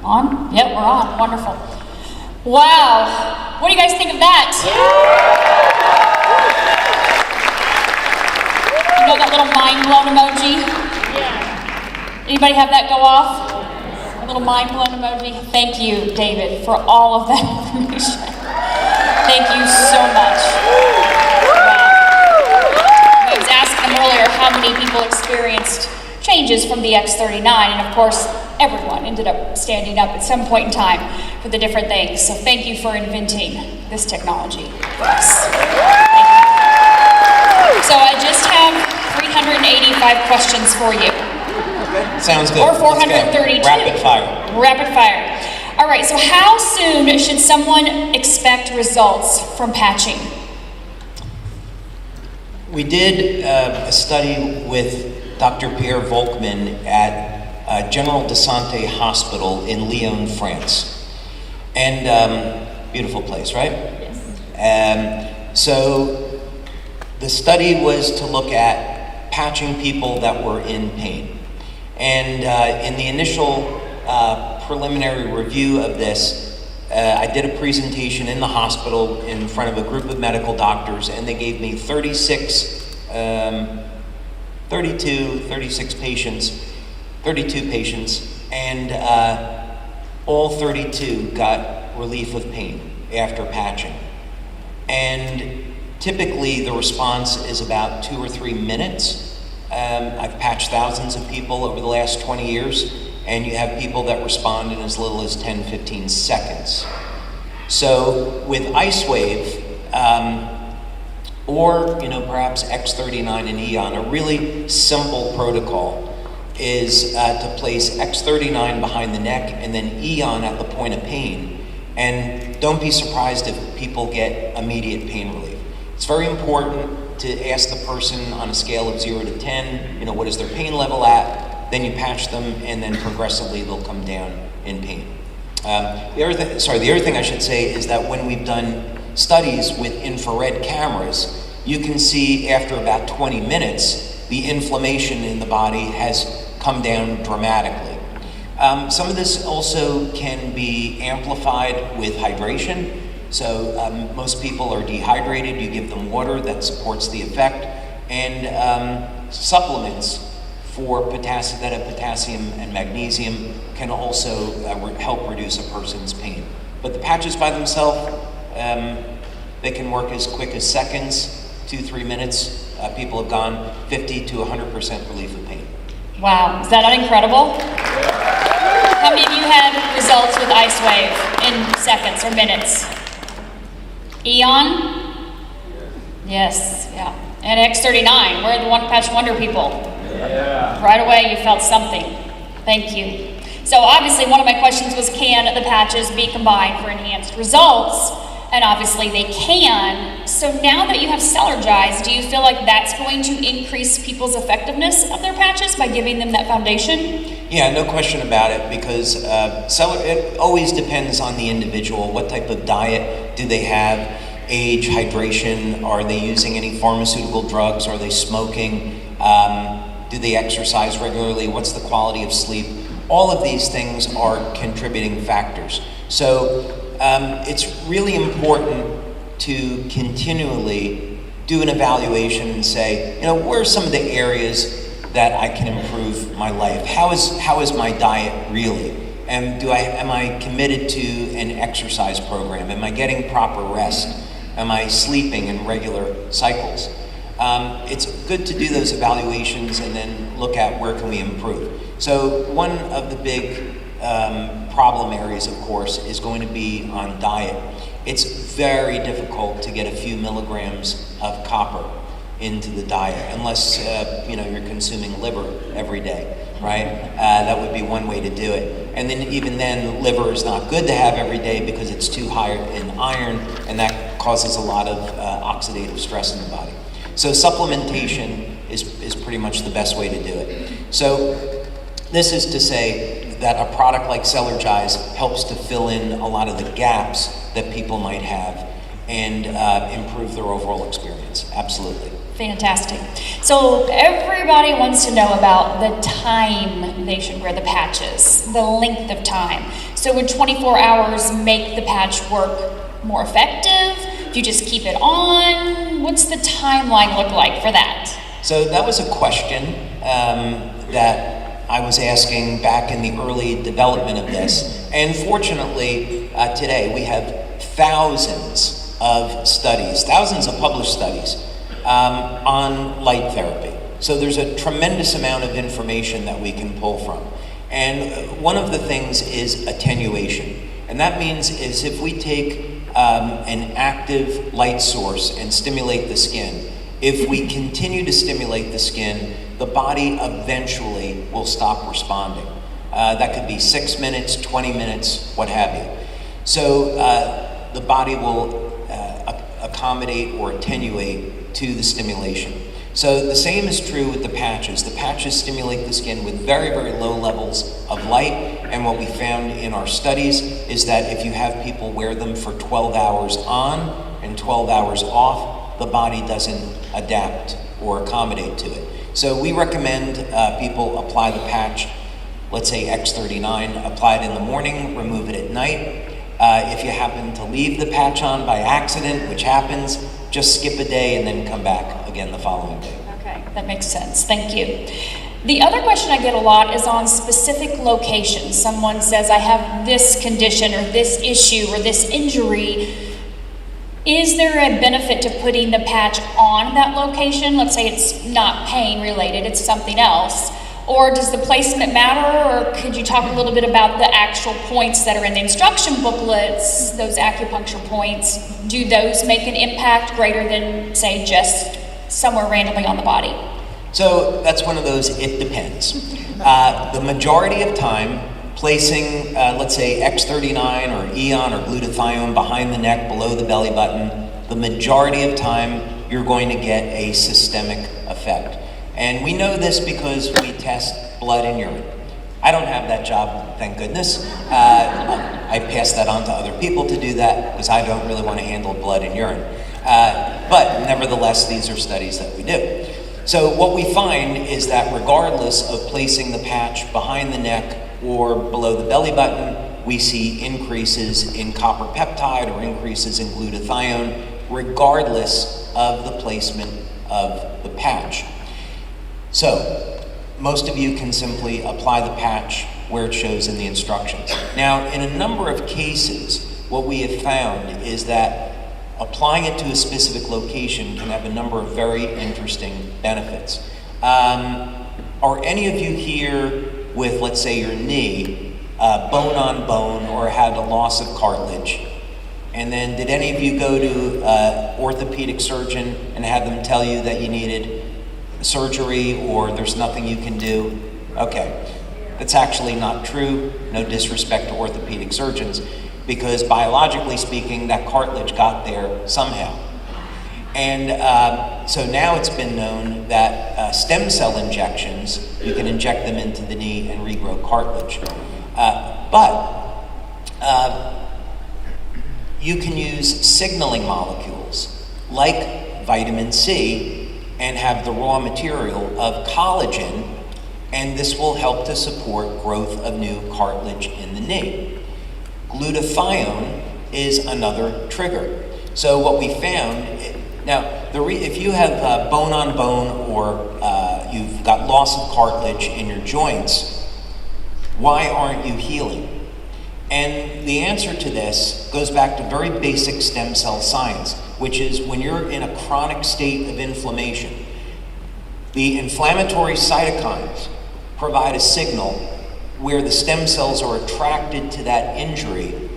On? Yep, we're on. Wonderful. Wow. What do you guys think of that? You know that little mind blown emoji? Yeah. Anybody have that go off? A little mind blown emoji? Thank you, David, for all of that information. Thank you so much. Wow. I was asking them earlier how many people experienced changes from the X39, and of course, everyone ended up standing up at some point in time for the different things. So thank you for inventing this technology for us. Thank you. So I just have 385 questions for you. Okay. Sounds good. Or 432. Rapid fire. Rapid fire. All right, so how soon should someone expect results from patching? We did a study with Dr. Pierre Volkmann at General de Santé Hospital in Lyon, France. And beautiful place, right? Yes. So the study was to look at patching people that were in pain. And in the initial preliminary review of this, I did a presentation in the hospital in front of a group of medical doctors, and they gave me 32 patients, and all 32 got relief of pain after patching. And typically the response is about 2 or 3 minutes. I've patched thousands of people over the last 20 years, and you have people that respond in as little as 10, 15 seconds. So with IceWave, or perhaps X39 and Eon, a really simple protocol is to place X39 behind the neck and then Eon at the point of pain. And don't be surprised if people get immediate pain relief. It's very important to ask the person on a scale of 0 to 10, what is their pain level at, then you patch them, and then progressively they'll come down in pain. The other thing I should say is that when we've done studies with infrared cameras, you can see after about 20 minutes, the inflammation in the body has come down dramatically. Some of this also can be amplified with hydration. So most people are dehydrated, you give them water that supports the effect, and supplements for potassium, that have potassium and magnesium, can also help reduce a person's pain. But the patches by themselves, they can work as quick as seconds, 2-3 minutes. People have gone 50 to 100% relief of pain. Wow, is that not incredible? How many of you had results with IceWave in seconds or minutes? Eon? Yes, yeah. And X39, we're the one patch wonder people. Yeah. Right away you felt something. Thank you. So obviously one of my questions was, can the patches be combined for enhanced results? And obviously they can. So now that you have Cellergize, do you feel like that's going to increase people's effectiveness of their patches by giving them that foundation? Yeah, no question about it, because it always depends on the individual. What type of diet do they have? Age, hydration, are they using any pharmaceutical drugs? Are they smoking? Do they exercise regularly? What's the quality of sleep? All of these things are contributing factors. So it's really important to continually do an evaluation and say, where are some of the areas that I can improve my life? How is my diet really? And am I committed to an exercise program? Am I getting proper rest? Am I sleeping in regular cycles? It's good to do those evaluations and then look at where can we improve. So one of the big problem areas, of course, is going to be on diet. It's very difficult to get a few milligrams of copper into the diet, unless you're consuming liver every day, right? That would be one way to do it. And then even then, liver is not good to have every day because it's too high in iron, and that causes a lot of oxidative stress in the body. So supplementation is pretty much the best way to do it. So this is to say that a product like Cellergize helps to fill in a lot of the gaps that people might have and improve their overall experience. Absolutely. Fantastic. So everybody wants to know about the time they should wear the patches, the length of time. So would 24 hours make the patch work more effective? Do you just keep it on? What's the timeline look like for that? So that was a question that I was asking back in the early development of this. And fortunately, today we have thousands of studies, thousands of published studies on light therapy. So there's a tremendous amount of information that we can pull from. And one of the things is attenuation. And that means is if we take an active light source and stimulate the skin, if we continue to stimulate the skin, the body eventually will stop responding. That could be 6 minutes, 20 minutes, what have you. So the body will accommodate or attenuate to the stimulation. So the same is true with the patches. The patches stimulate the skin with very, very low levels of light, and what we found in our studies is that if you have people wear them for 12 hours on and 12 hours off, the body doesn't adapt or accommodate to it. So we recommend people apply the patch, let's say X39, apply it in the morning, remove it at night. If you happen to leave the patch on by accident, which happens, just skip a day and then come back again the following day. Okay, that makes sense. Thank you. The other question I get a lot is on specific locations. Someone says, I have this condition or this issue or this injury. Is there a benefit to putting the patch on that location? Let's say it's not pain related, it's something else. Or does the placement matter? Or could you talk a little bit about the actual points that are in the instruction booklets, those acupuncture points? Do those make an impact greater than, say, just somewhere randomly on the body? So that's one of those, it depends. The majority of time, placing, let's say, X39 or Eon or glutathione behind the neck, below the belly button, the majority of time, you're going to get a systemic effect. And we know this because we test blood and urine. I don't have that job, thank goodness. I pass that on to other people to do that because I don't really want to handle blood and urine. But nevertheless, these are studies that we do. So what we find is that regardless of placing the patch behind the neck or below the belly button, we see increases in copper peptide or increases in glutathione, regardless of the placement of the patch. So, most of you can simply apply the patch where it shows in the instructions. Now, in a number of cases, what we have found is that applying it to a specific location can have a number of very interesting benefits. Are any of you here with, let's say, your knee, bone on bone, or had a loss of cartilage? And then did any of you go to an orthopedic surgeon and have them tell you that you needed surgery or there's nothing you can do? Okay, that's actually not true. No disrespect to orthopedic surgeons, because biologically speaking, that cartilage got there somehow. And so now it's been known that stem cell injections, you can inject them into the knee and regrow cartilage. But you can use signaling molecules like vitamin C and have the raw material of collagen, and this will help to support growth of new cartilage in the knee. Glutathione is another trigger. So what we found, now if you have bone on bone or you've got loss of cartilage in your joints, why aren't you healing? And the answer to this goes back to very basic stem cell science, which is when you're in a chronic state of inflammation, the inflammatory cytokines provide a signal where the stem cells are attracted to that injury.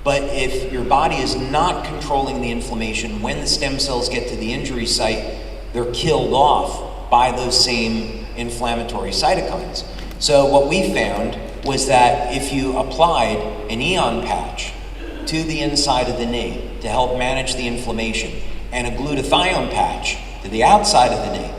But if your body is not controlling the inflammation, when the stem cells get to the injury site, they're killed off by those same inflammatory cytokines. So what we found was that if you applied an ion patch to the inside of the knee to help manage the inflammation, and a glutathione patch to the outside of the knee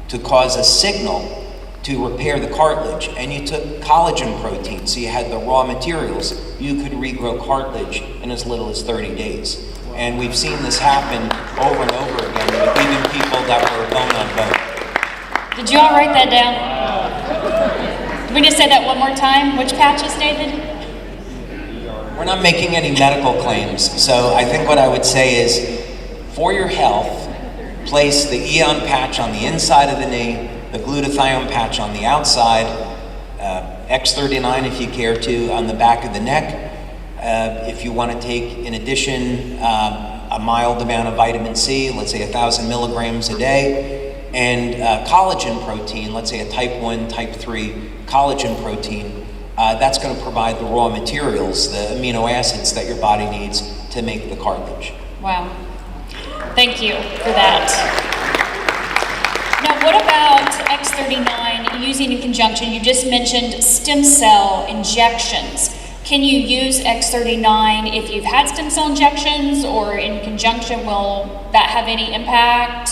to cause a signal to repair the cartilage, and you took collagen protein, so you had the raw materials, you could regrow cartilage in as little as 30 days. And we've seen this happen over and over again with even people that were bone on bone. Did you all write that down? Can we just say that one more time? Which patches, David? We're not making any medical claims, so I think what I would say is, for your health, place the ion patch on the inside of the knee, the glutathione patch on the outside, X39 if you care to, on the back of the neck. If you want to take, in addition, a mild amount of vitamin C, let's say 1,000 milligrams a day, and collagen protein, let's say a type 1, type 3 collagen protein, that's going to provide the raw materials, the amino acids that your body needs to make the cartilage. Wow. Thank you for that. Now, what about X39 using in conjunction? You just mentioned stem cell injections. Can you use X39 if you've had stem cell injections, or in conjunction, will that have any impact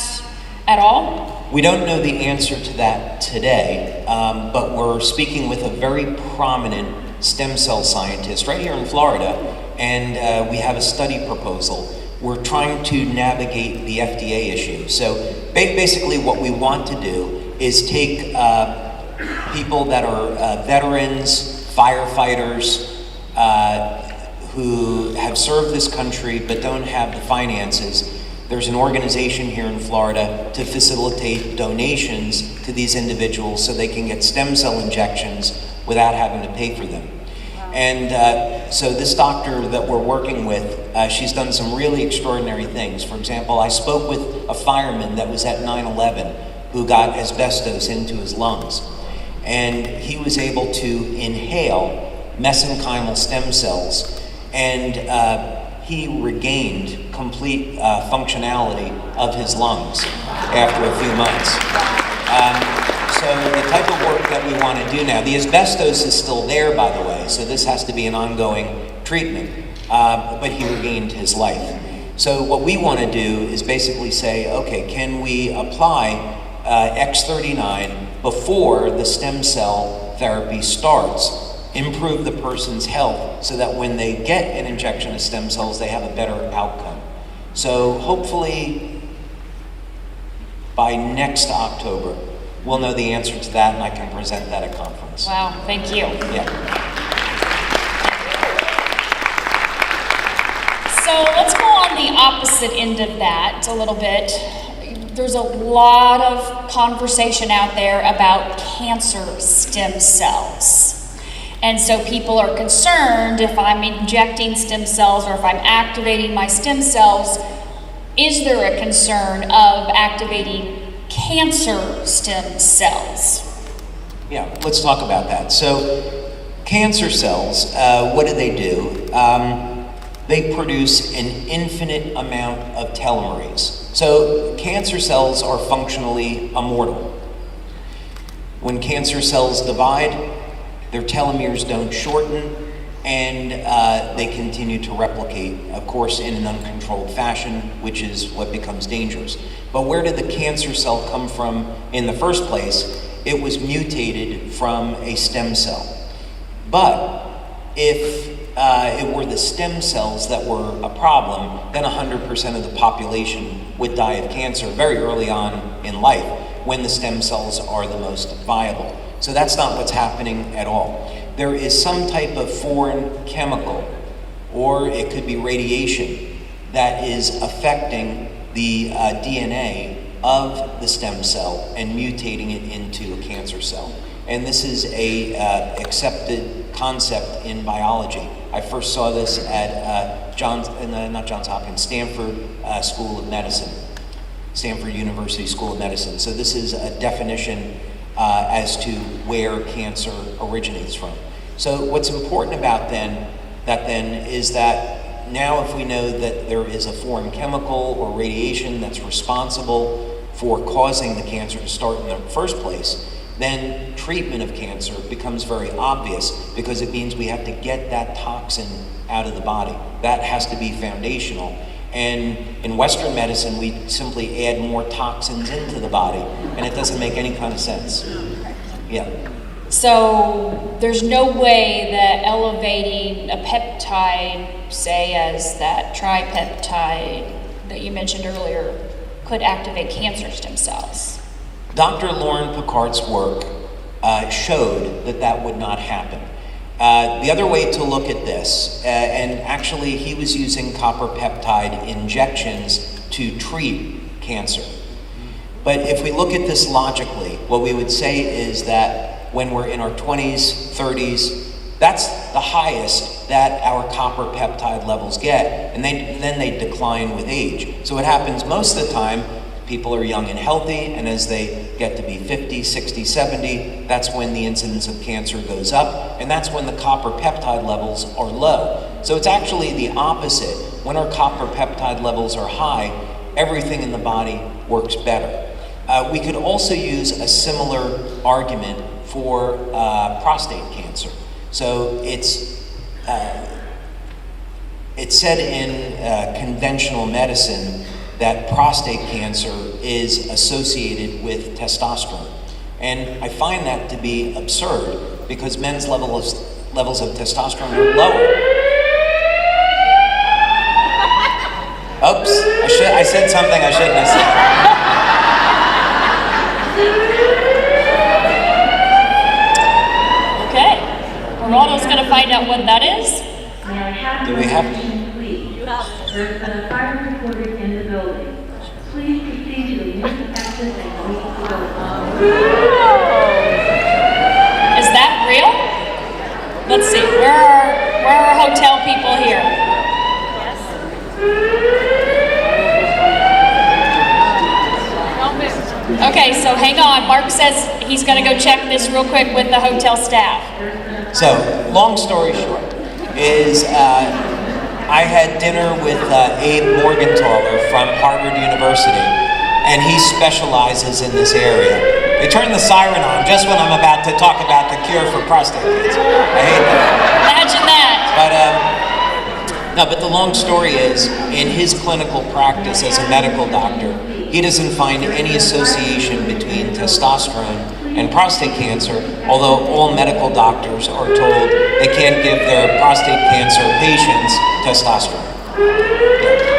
at all? We don't know the answer to that today, but we're speaking with a very prominent stem cell scientist right here in Florida, and we have a study proposal. We're trying to navigate the FDA issue. So basically what we want to do is take people that are veterans, firefighters, who have served this country but don't have the finances. There's an organization here in Florida to facilitate donations to these individuals so they can get stem cell injections without having to pay for them. And so this doctor that we're working with, she's done some really extraordinary things. For example, I spoke with a fireman that was at 9/11 who got asbestos into his lungs. And he was able to inhale mesenchymal stem cells, and he regained complete functionality of his lungs after a few months. So the type of work that we want to do now, the asbestos is still there, by the way, so this has to be an ongoing treatment, but he regained his life. So what we want to do is basically say, okay, can we apply X39 before the stem cell therapy starts, improve the person's health so that when they get an injection of stem cells, they have a better outcome. So hopefully by next October, we'll know the answer to that, and I can present that at conference. Wow, thank you. Yeah. So let's go on the opposite end of that a little bit. There's a lot of conversation out there about cancer stem cells. And so people are concerned if I'm injecting stem cells or if I'm activating my stem cells, is there a concern of activating cancer stem cells? Yeah, let's talk about that. So cancer cells, what do? They produce an infinite amount of telomerase. So cancer cells are functionally immortal. When cancer cells divide, their telomeres don't shorten, and they continue to replicate, of course, in an uncontrolled fashion, which is what becomes dangerous. But where did the cancer cell come from in the first place? It was mutated from a stem cell. But if it were the stem cells that were a problem, then 100% of the population would die of cancer very early on in life, when the stem cells are the most viable. So that's not what's happening at all. There is some type of foreign chemical, or it could be radiation, that is affecting the DNA of the stem cell and mutating it into a cancer cell. And this is a accepted concept in biology. I first saw this at Stanford School of Medicine, Stanford University School of Medicine. So this is a definition as to where cancer originates from. So what's important about that is that now if we know that there is a foreign chemical or radiation that's responsible for causing the cancer to start in the first place, then treatment of cancer becomes very obvious, because it means we have to get that toxin out of the body. That has to be foundational. And in Western medicine, we simply add more toxins into the body, and it doesn't make any kind of sense. Yeah. So there's no way that elevating a peptide, say as that tripeptide that you mentioned earlier, could activate cancer stem cells. Dr. Lauren Picard's work showed that that would not happen. The other way to look at this, and actually he was using copper peptide injections to treat cancer. But if we look at this logically, what we would say is that when we're in our 20s, 30s, that's the highest that our copper peptide levels get, and then they decline with age. So what happens most of the time, people are young and healthy, and as they get to be 50, 60, 70, that's when the incidence of cancer goes up, and that's when the copper peptide levels are low. So it's actually the opposite. When our copper peptide levels are high, everything in the body works better. We could also use a similar argument for prostate cancer. So it's said in conventional medicine that prostate cancer is associated with testosterone. And I find that to be absurd, because men's levels of testosterone are lower. Oops, I said something I shouldn't have said. Okay, Ronaldo's gonna find out what that is. Do we have There's a fire recorded in the building. Please proceed to the nearest exit and leave the building. Is that real? Let's see, where are hotel people here? Okay, so hang on. Mark says he's gonna go check this real quick with the hotel staff. So, long story short, is I had dinner with Abe Morgenthaler from Harvard University, and he specializes in this area. They turn the siren on just when I'm about to talk about the cure for prostate cancer. I hate that. Imagine that. But the long story is, in his clinical practice as a medical doctor, he doesn't find any association between testosterone and prostate cancer, although all medical doctors are told they can't give their prostate cancer patients testosterone. Yeah.